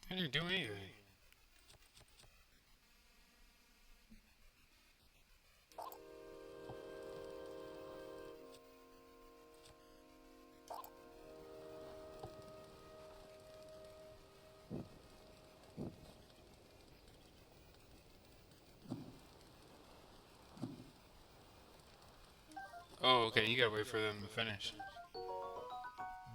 I didn't do anything. okay, you gotta wait for them to finish.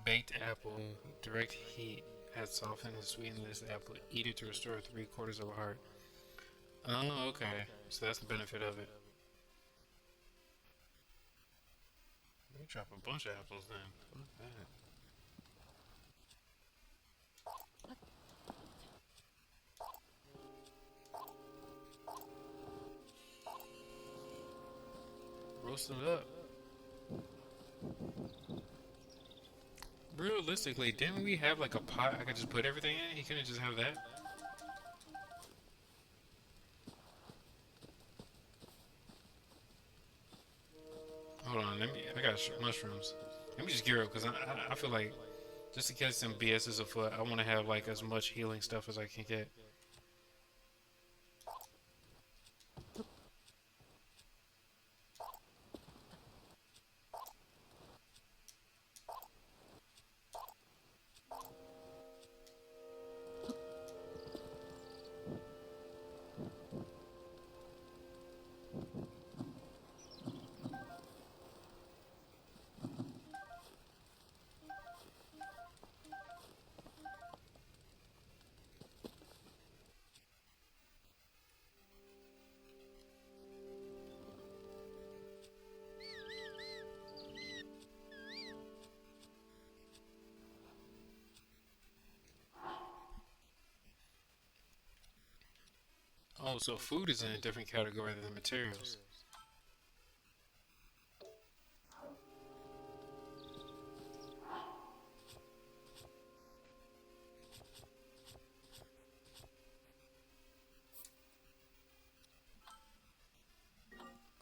Baked apple, direct heat, add soften and sweeten this apple. Eat it to restore 3/4 of a heart. Oh, okay. So that's the benefit of it. Let me drop a bunch of apples then. Fuck that. Roast it up. Realistically, didn't we have like a pot I could just put everything in? He couldn't just have that? Hold on, I got mushrooms. Let me just get real, because I feel like, just in case some BS is afoot, I want to have like as much healing stuff as I can get. Oh, so food is in a different category than materials.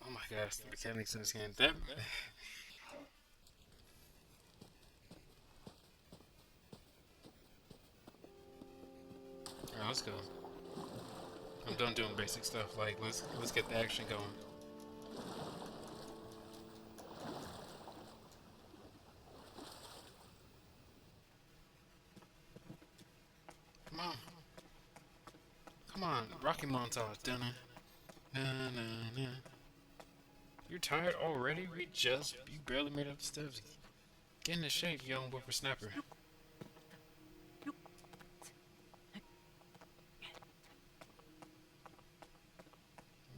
Oh my gosh, the mechanics in this game. That. Alright, let's go. I'm done doing basic stuff. Like, let's get the action going. Come on. Come on, Rocky montage. Dun na. You're tired already? You barely made up the steps. Get into shape, young whippersnapper.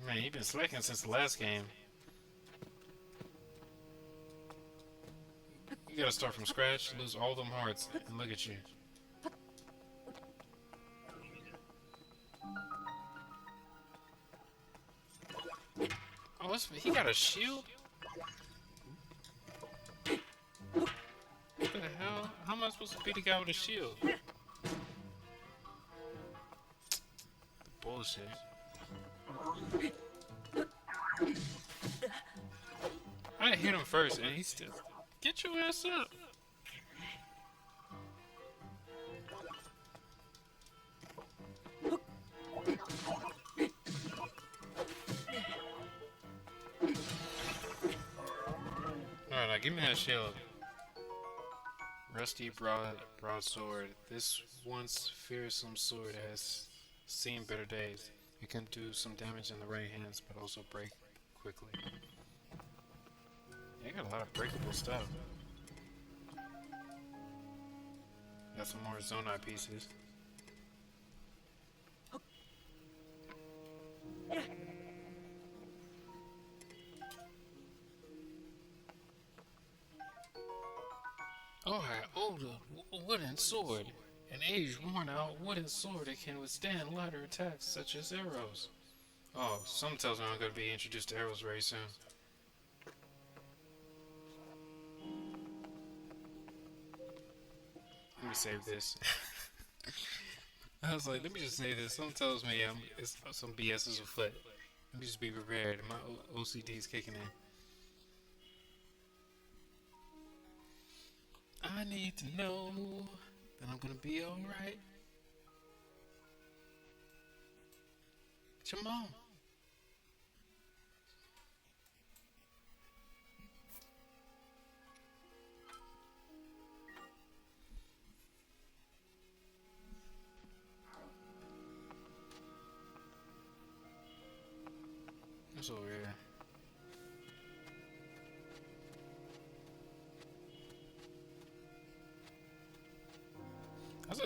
Man, you've been slacking since the last game. You gotta start from scratch, lose all them hearts, and look at you. Oh, he got a shield? What the hell? How am I supposed to beat the guy with a shield? The bullshit. I hit him first and he still... Get your ass up! Alright, now give me that shield. Rusty broadsword. This once fearsome sword has seen better days. It can do some damage in the right hands, but also break quickly. Yeah, I got a lot of breakable stuff. Got some more Zonai pieces. Alright, wooden sword. An age-worn out wooden sword that can withstand lighter attacks such as arrows. Oh, something tells me I'm going to be introduced to arrows very soon. Let me save this. I was like, let me just save this. Something tells me it's some BS is afoot. Let me just be prepared. My OCD is kicking in. I need to know that I'm gonna be alright. Come on. What's over here?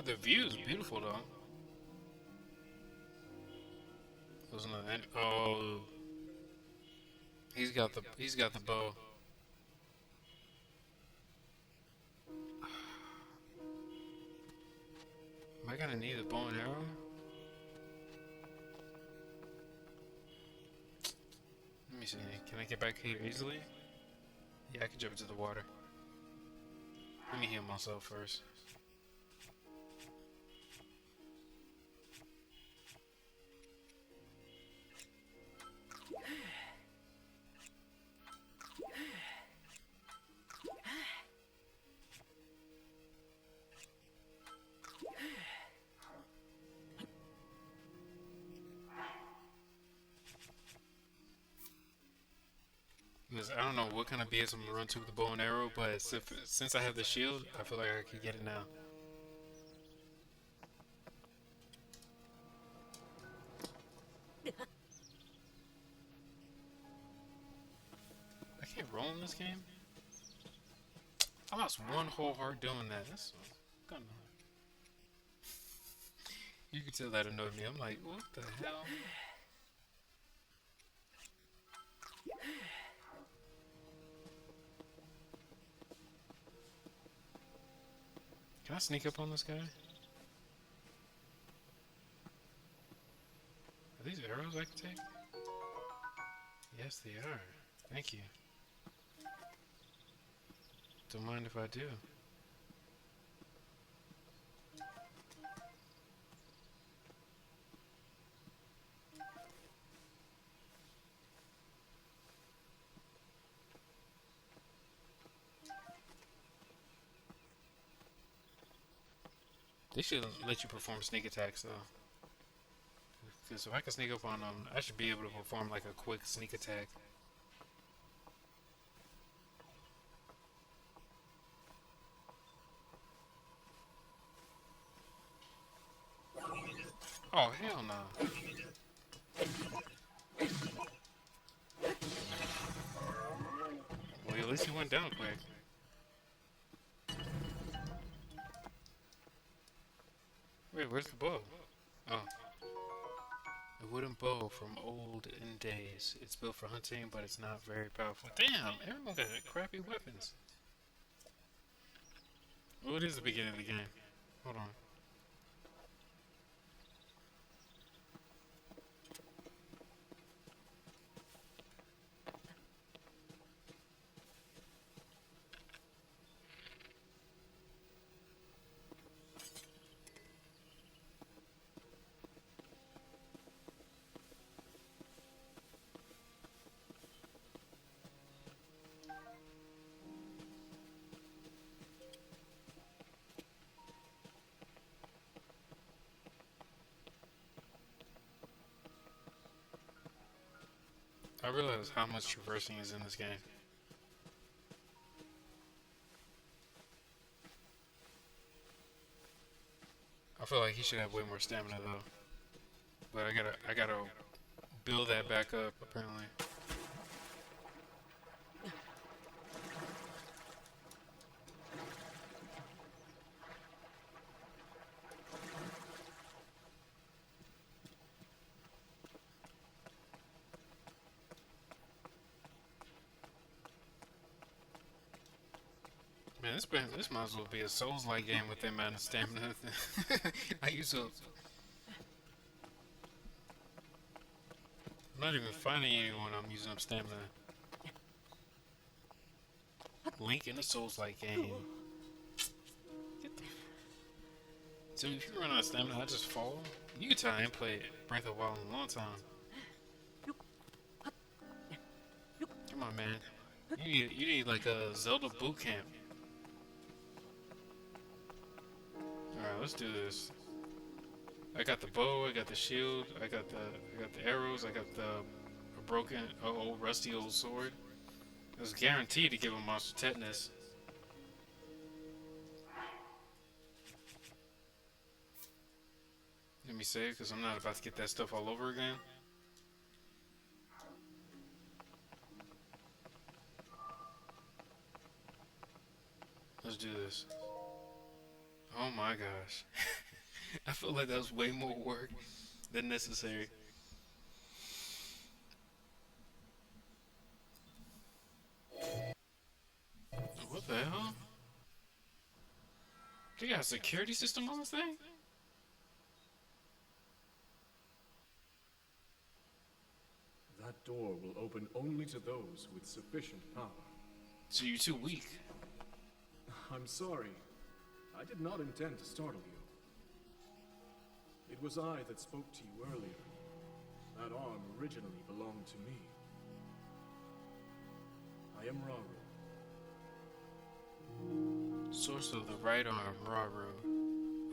The view is beautiful though. There's another oh, he's got the bow. Am I gonna need a bow and arrow? Let me see. Can I get back here easily? Yeah, I can jump into the water. Let me heal myself first. Because I don't know what kind of BS I'm gonna run to with the bow and arrow, but since I have the shield, I feel like I can get it now. I can't roll in this game? I lost one whole heart doing that. That's kind of... You can tell that annoyed me. I'm like, what the hell? Can I sneak up on this guy? Are these arrows I can take? Yes, they are. Thank you. Don't mind if I do. They should let you perform sneak attacks though. Because if I can sneak up on them, I should be able to perform like a quick sneak attack. Oh, hell no. Well, at least he went down quick. Wait, where's the bow? Oh. A wooden bow from olden days. It's built for hunting, but it's not very powerful. Damn, everyone got crappy weapons. Well, it is the beginning of the game. Hold on. I realize how much traversing is in this game. I feel like he should have way more stamina though. But I gotta build that back up apparently. Man, this might as well be a Souls-like game with the amount of stamina. I used to. I'm not even finding anyone. I'm using up stamina. Link in a Souls-like game. So if you run out of stamina, I just fall. You can tell I ain't played Breath of the Wild in a long time. Come on, man. You need like a Zelda boot camp. Alright, let's do this. I got the bow, I got the shield, I got the arrows, I got the broken old rusty old sword. It was guaranteed to give him monster tetanus. Let me save because I'm not about to get that stuff all over again. Let's do this. Oh my gosh. I feel like that was way more work than necessary. What the hell? They got a security system on this thing? That door will open only to those with sufficient power. So you're too weak. I'm sorry. I did not intend to startle you. It was I that spoke to you earlier. That arm originally belonged to me. I am Rauru. Source of the right arm, Rauru.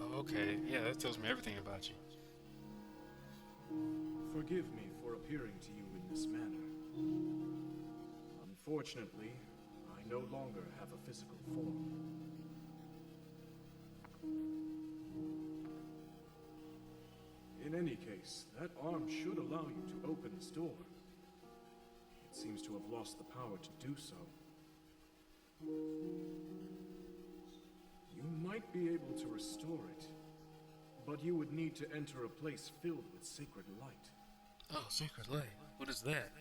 Oh, okay. Yeah, that tells me everything about you. Forgive me for appearing to you in this manner. Unfortunately, I no longer have a physical form. In any case, that arm should allow you to open this door. It seems to have lost the power to do so. You might be able to restore it, but you would need to enter a place filled with sacred light. Oh, Sacred Light. What is that?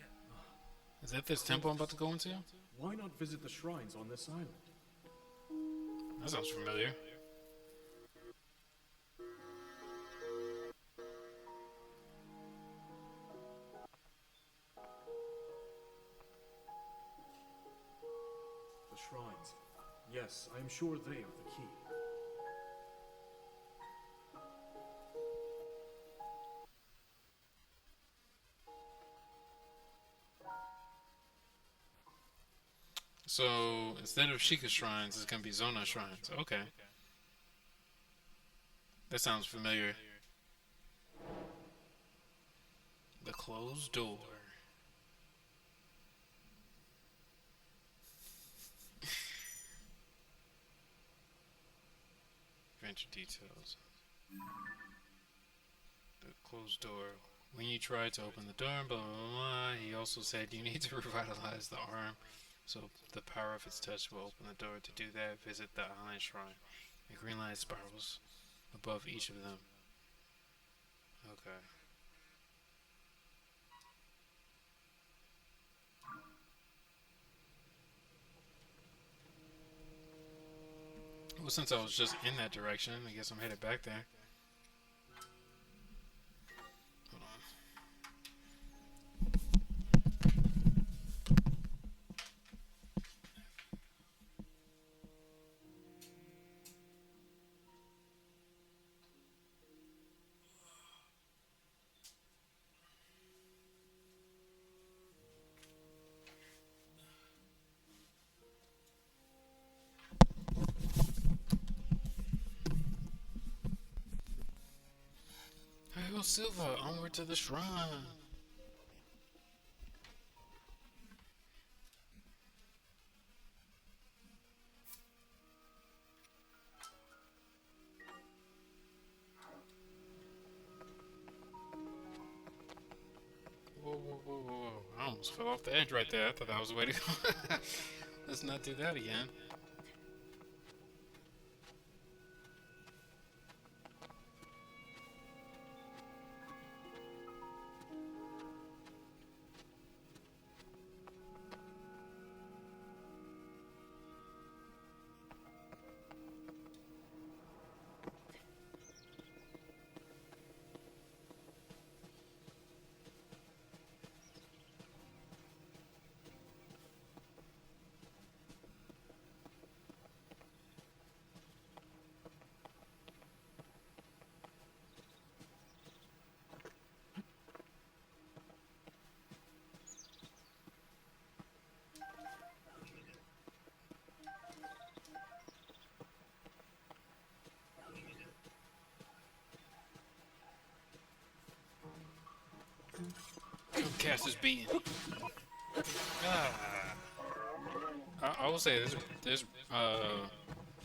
Is that this temple I'm about to go into? Why not visit the shrines on this island? That sounds familiar. The shrines. Yes, I am sure they are the key. So, instead of Sheikah shrines, it's gonna be Zona shrines. Okay. That sounds familiar. The closed door. Adventure details. The closed door. When you try to open the door, blah, blah, blah, he also said you need to revitalize the arm so the power of its touch will open the door. To do that, visit the island shrine. The green light spirals above each of them. Okay. Well, since I was just in that direction, I guess I'm headed back there. Hold on. Hey, go Silva, onward to the shrine. Whoa, whoa, whoa, whoa, whoa. I almost fell off the edge right there. I thought that was the way to go. Let's not do that again. Cast is beaten. Ah. I will say this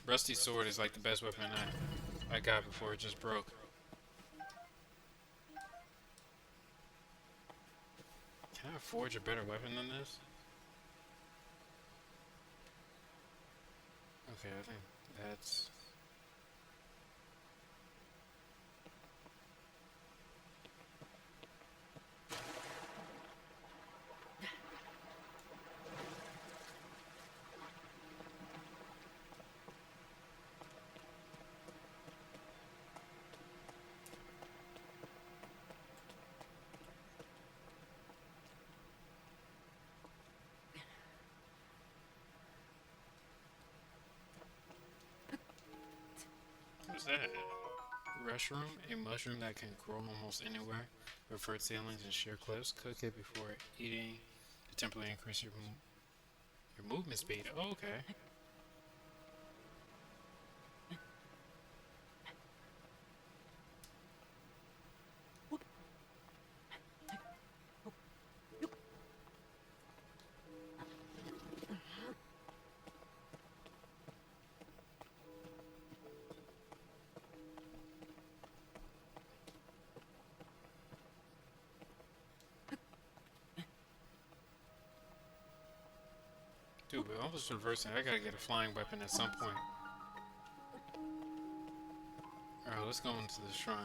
rusty sword is like the best weapon I got before it just broke. Can I forge a better weapon than this? Okay, I think that's is that? Rushroom, a mushroom that can grow almost anywhere. Preferred ceilings and sheer cliffs. Cook it before eating to temporarily increase your movement speed. Oh, okay. Dude, but almost reversing. I gotta get a flying weapon at some point. Alright, let's go into the shrine.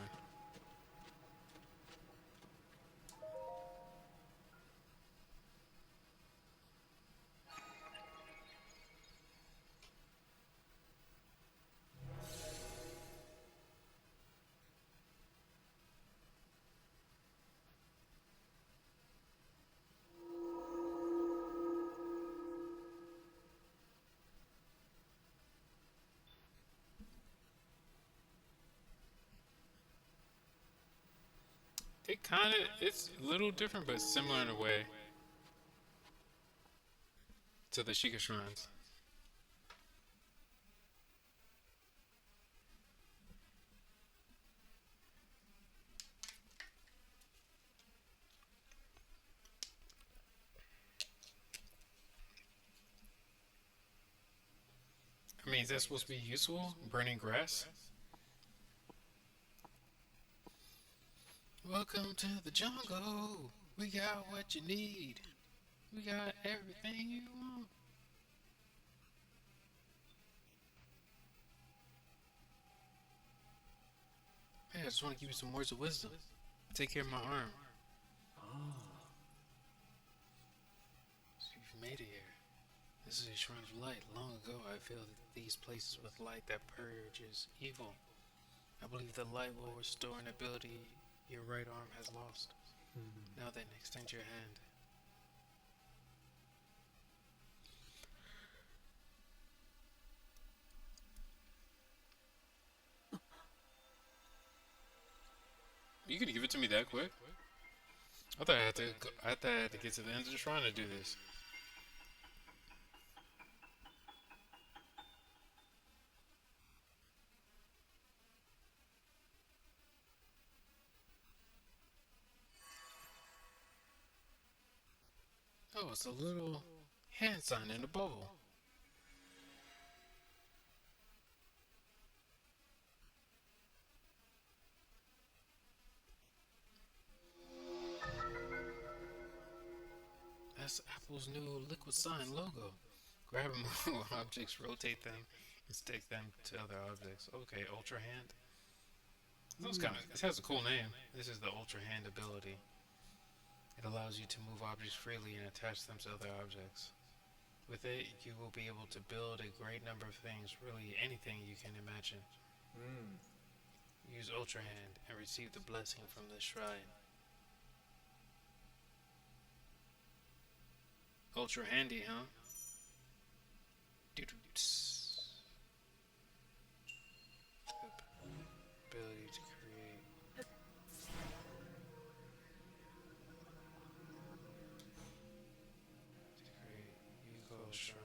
It's a little different, but similar in a way to the Sheikah shrines. I mean, is that supposed to be useful? Burning grass? Welcome to the jungle. We got what you need. We got everything you want. Hey, I just want to give you some words of wisdom. Take care of my arm. So you've made it here. This is a shrine of light. Long ago, I filled these places with light that purges evil. I believe the light will restore an ability your right arm has lost. Now then, extend your hand. You could give it to me that quick? I thought I had to get to the end of the shrine to do this. Oh, it's a little hand sign in the bowl. That's Apple's new liquid sign logo. Grab and move objects, rotate them, and stick them to other objects. Okay, Ultra Hand. This has a cool name. This is the Ultra Hand ability. It allows you to move objects freely and attach them to other objects. With it, you will be able to build a great number of things, really anything you can imagine. Use Ultra Hand and receive the blessing from the shrine. Ultra handy, huh? Ability to create. Hugo Shrine.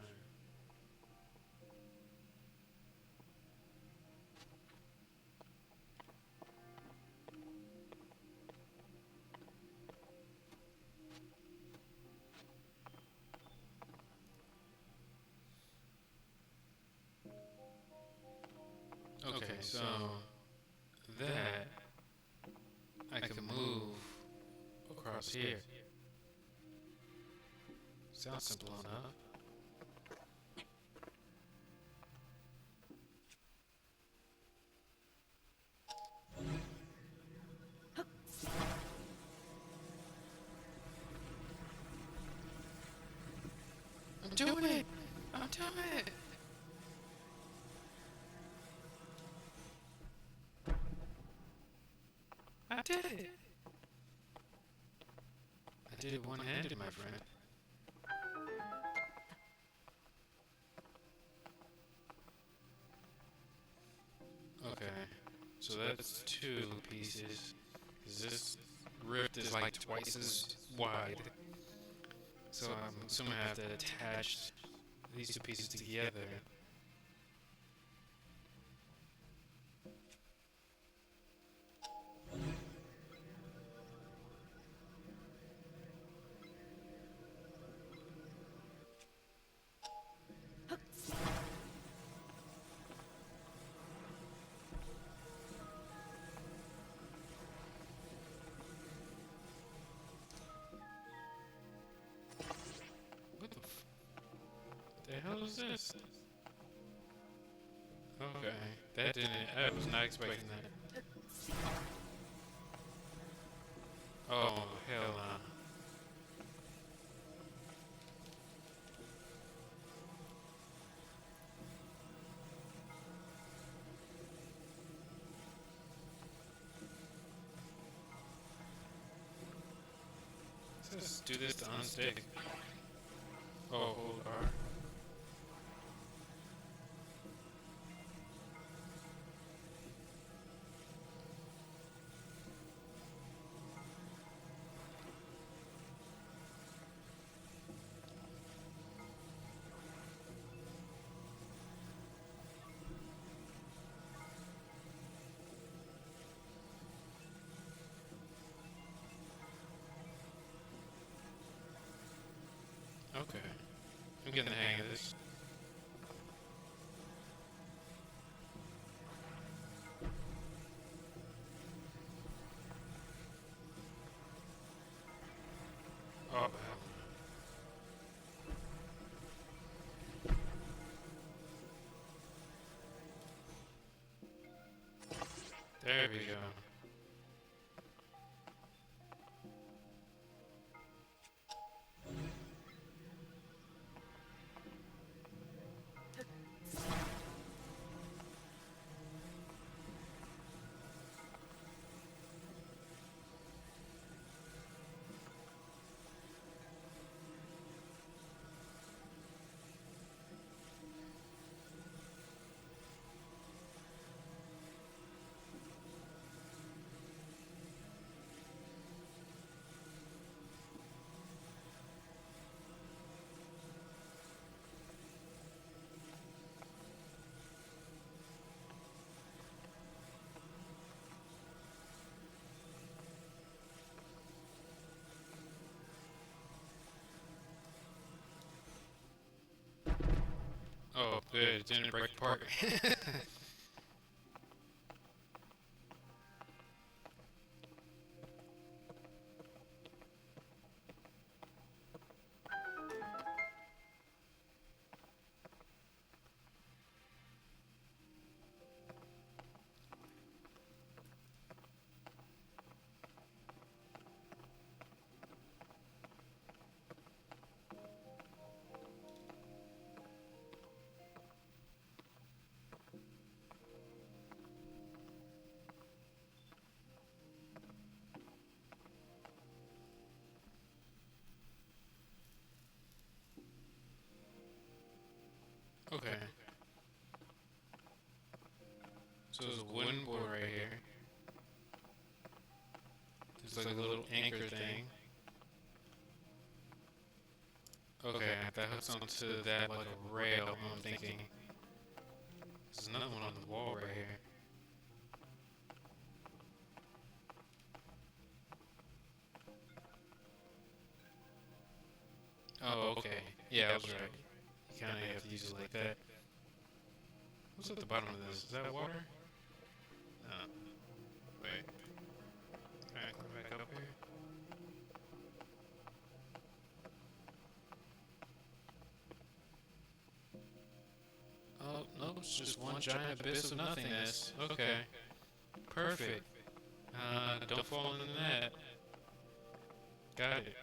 Okay, so that I can move across here. Sounds simple enough. I'm doing it! I'm doing it! I did it! I did it one-handed, my friend. Okay. that's two pieces. 'Cause this rift is like twice as wide. So I'm assuming I have to attach these two pieces together. What the hell is this? Okay, that didn't. I was not expecting that. Oh hell nah. Let's do this to unstick. Oh, hold R. Okay, I'm getting the hang of this. Oh, hell. There we go. Oh, good. It didn't break apart. Okay. So there's a wooden board right here. There's like a little anchor thing. Okay, that hooks onto that like a rail, I'm thinking. There's another one on the wall right here. Oh, okay. Yeah, I was right. You kind of have to use it like that. What's at the bottom of this? Is that water? No. Wait. Alright, come back up here. Oh, no, it's just one giant abyss of nothingness. Okay. Perfect. Don't fall into that. Got it.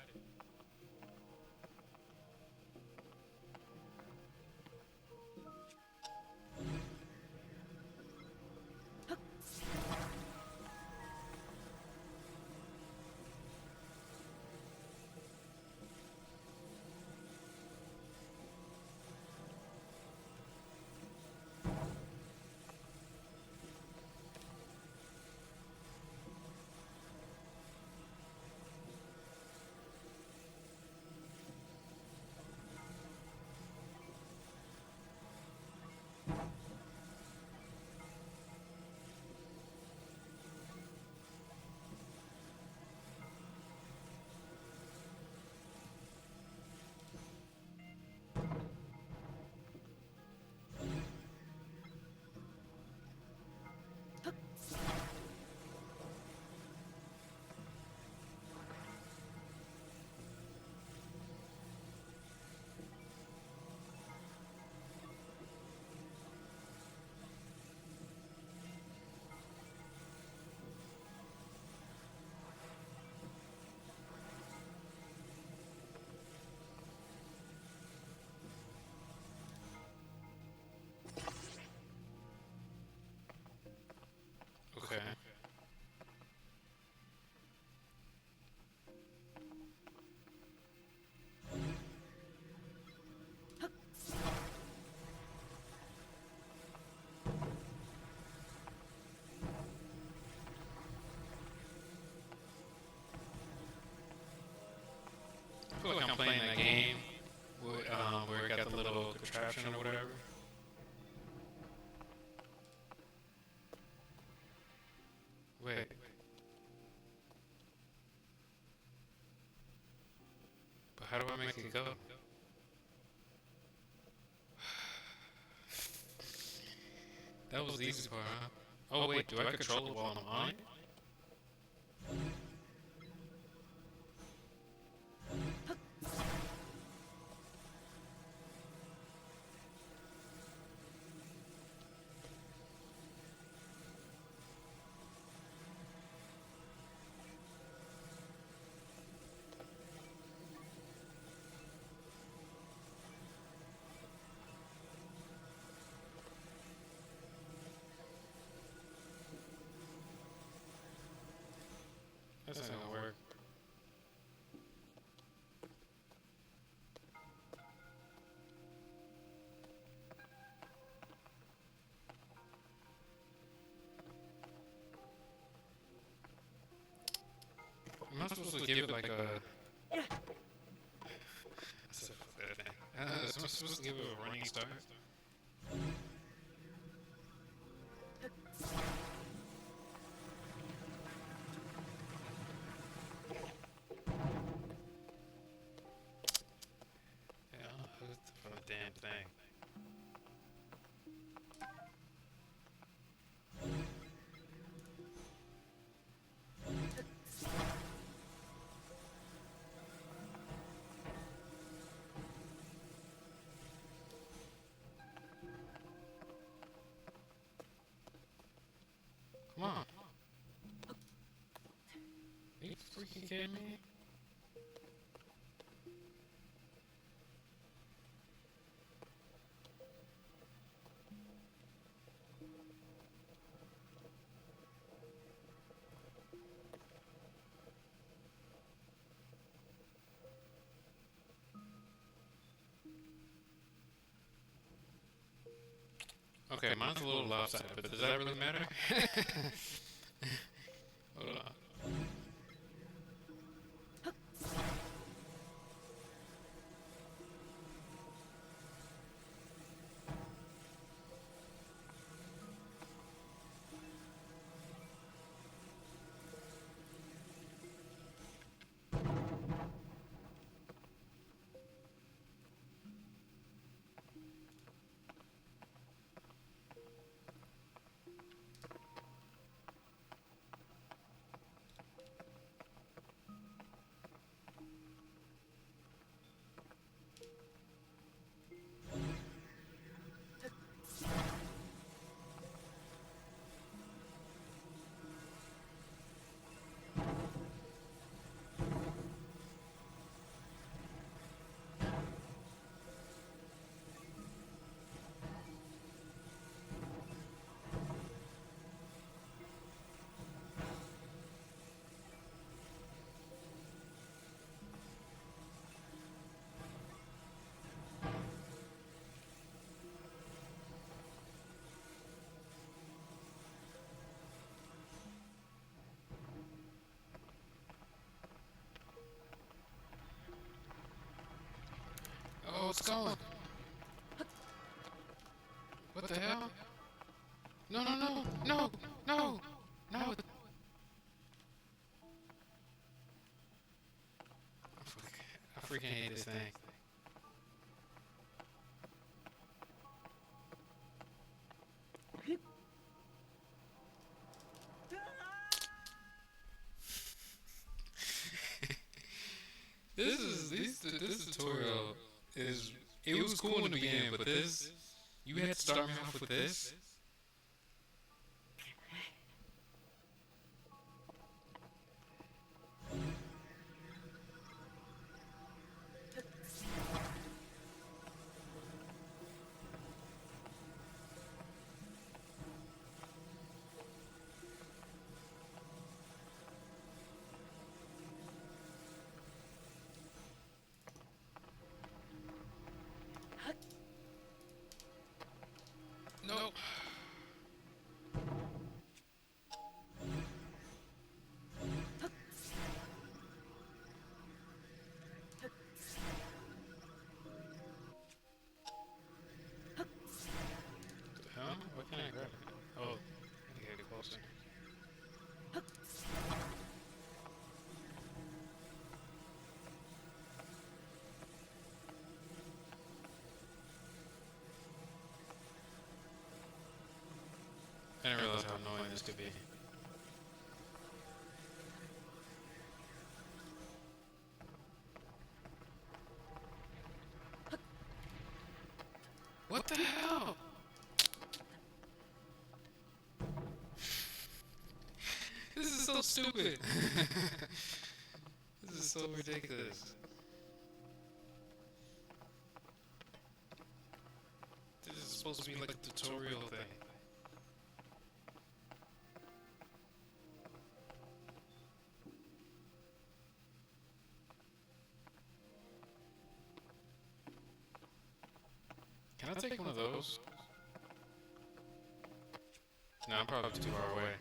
feel like I'm playing that game where it got the little contraption or whatever. Wait. But how do I make it go? That was the easy part, huh? Oh wait, do I control it while I'm on it? That's not gonna work. Am I supposed to give it like a... I said, fuck that thing. Am I supposed to give it a running start? Yeah, I'm hooked from the damn thing. Come on. Are you freaking kidding me? Okay, mine's a little lopsided, but does that really matter? Hold on. Oh, it's going. What the hell? No, no, no, no, no, no. I freaking hate this thing. This tutorial is, it was cool in the beginning, but this, you had to start me off with this. Nope. I didn't realize how annoying this could be. What the hell? This is so stupid. This is so ridiculous. This is supposed to be like a tutorial thing. Can I take one of those? No, I'm probably too far away.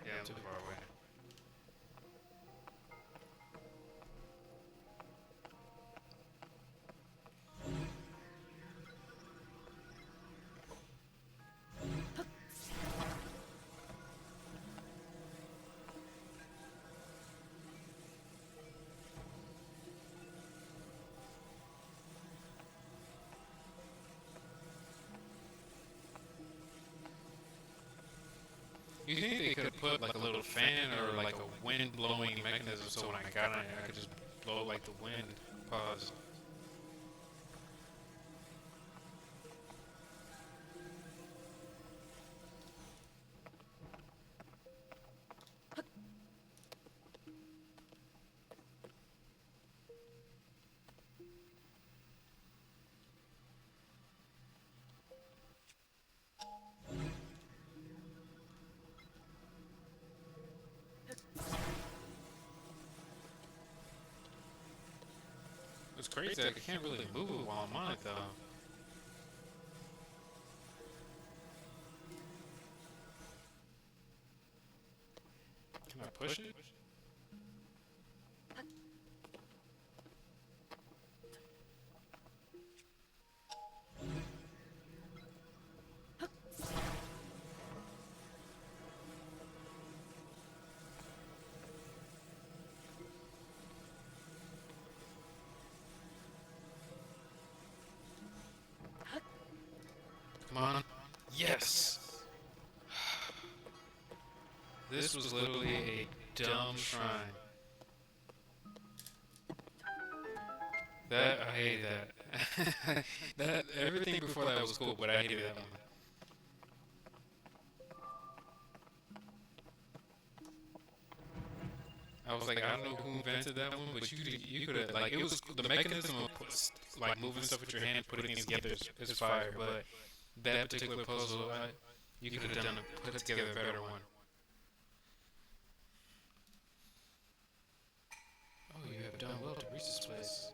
Yeah, I'm too far away. You think they could have put like a little fan or like a wind blowing mechanism so when I got on there I could just blow like the wind pause. It's crazy, I can't really move it while I'm on it though. Can I push it? Come on. Yes! This was literally a dumb shrine. That, I hated that. That, everything before that was cool, but I hated that one. I was like, I don't know who invented that one, but you could have, like, it was, the mechanism of, like, moving stuff with your hand, putting things together is fire, but that particular puzzle, you could have done, put together a better one. Oh, you have done well to reach this place.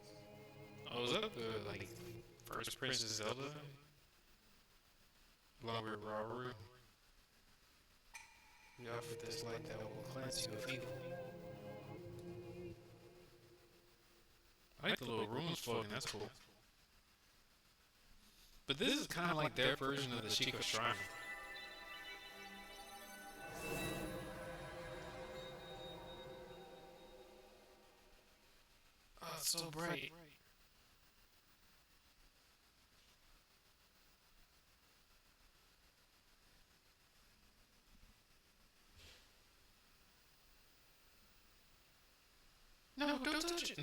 Oh, is that the, like, first Princess Zelda? Along with Rauru? We offer this light that will cleanse you of evil. I like the little runes floating, that's cool. But this is kind of like their version of the Sheikah Shrine. Oh, it's so bright. No, don't touch it.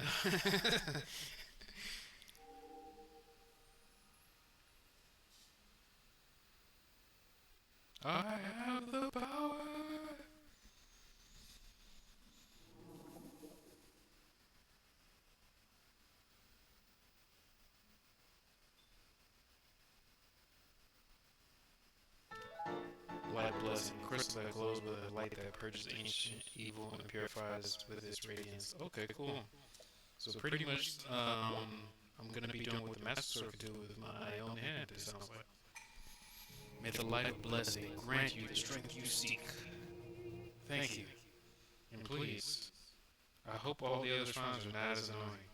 I have the power. Light blessing, crystal that glows with a light that purges ancient evil and purifies with its radiance. Okay, cool. So pretty much, I'm gonna be doing what the Master Sword could do with my own hand, it sounds like. May the light of blessing grant you the strength you seek. Thank you. And please, I hope all the other shrines are not as annoying.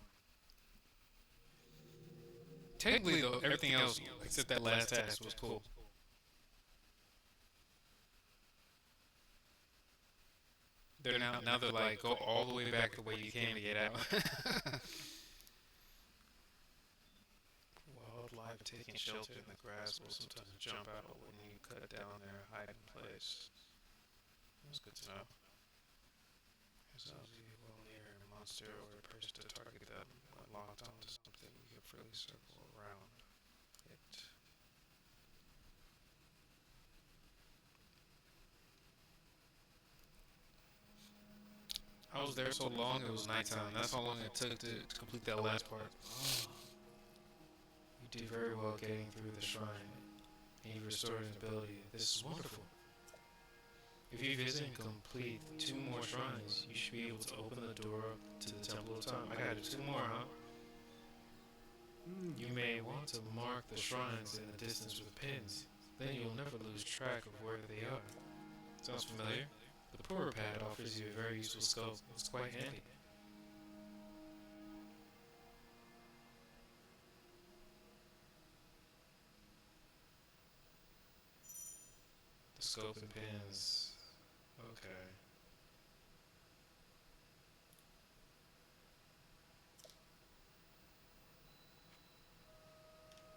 Technically though, everything else except that last task was cool. They're now they're like, go all the way back the way you came to get out. Wildlife taking shelter in the grass will sometimes jump out when you cut down their hiding place. That's good to know. As long as you will near a monster or a person to target them when locked onto something, you can freely circle around it. I was there so long it was nighttime. That's how long it took to complete that last part. You did very well getting through the shrine, and you restored an ability. This is wonderful. If you visit and complete 2 more shrines, you should be able to open the door to the Temple of Time. I got 2 more, huh? You may want to mark the shrines in the distance with pins. Then you'll never lose track of where they are. Sounds familiar? The Poorer Pad offers you a very useful scope. It's quite handy. The scope and pins. Okay.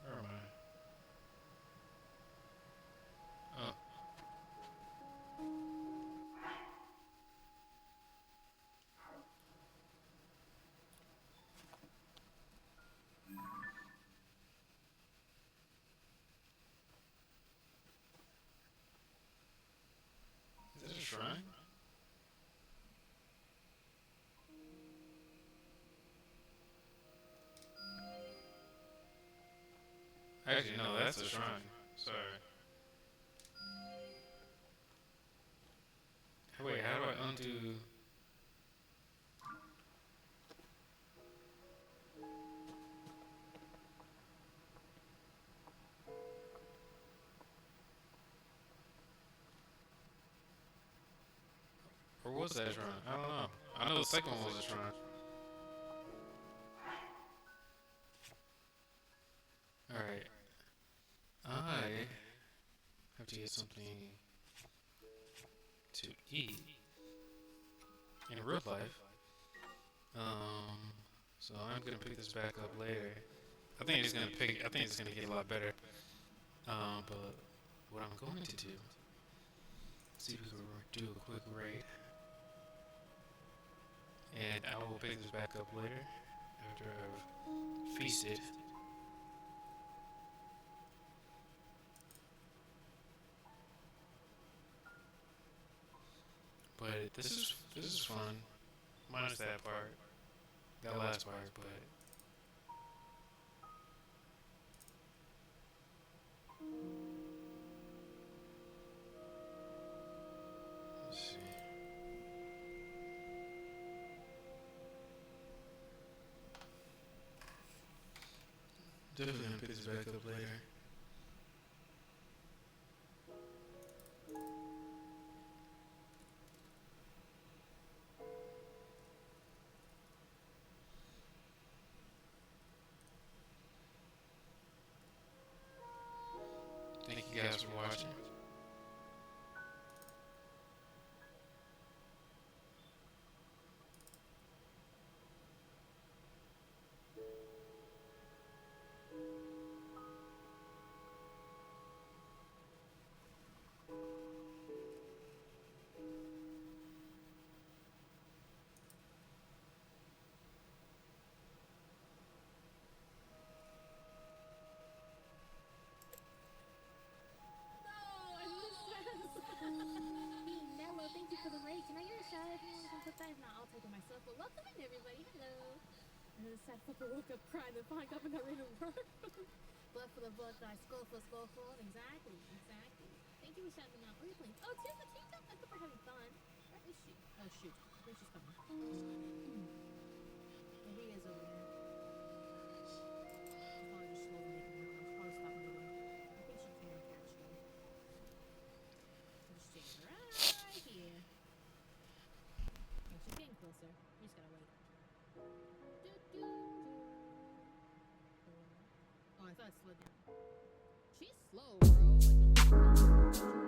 Where am I? Oh. Is it a shrine? Actually, no, that's a shrine. Sorry. Wait, how do I undo? Or was that a shrine? I don't know. I know the second one was a shrine. Alright. I have to get something to eat in real life. So I'm gonna pick this back up later. I think it's gonna get a lot better. But what I'm going to do, see if we can do a quick raid. And I will pick this back up later after I've feasted. But this is fun, minus that part, that last part. But let's see. Definitely gonna pick this back up later. Thank you guys for watching. Nello, thank you for the raid. Can I get a shout out if anyone can put that? If not, I'll take it myself. But welcome in, everybody. Hello. And then the sad fucker woke up crying and finally got up and got ready to work. Blood for the blood, die. Skull for skull for. Exactly. Thank you for shouting out. What are you playing? Oh, Tears of the Kingdom? I thought we're having fun. Where is she? Oh, shoot. I think she's coming. There he is over there. She's probably just slowly making her. I'll probably stop moving. I think she can catch you. Just stand right here. And she's getting closer. You just gotta wait. Oh, I thought it slowed down. She's slow, bro. Like,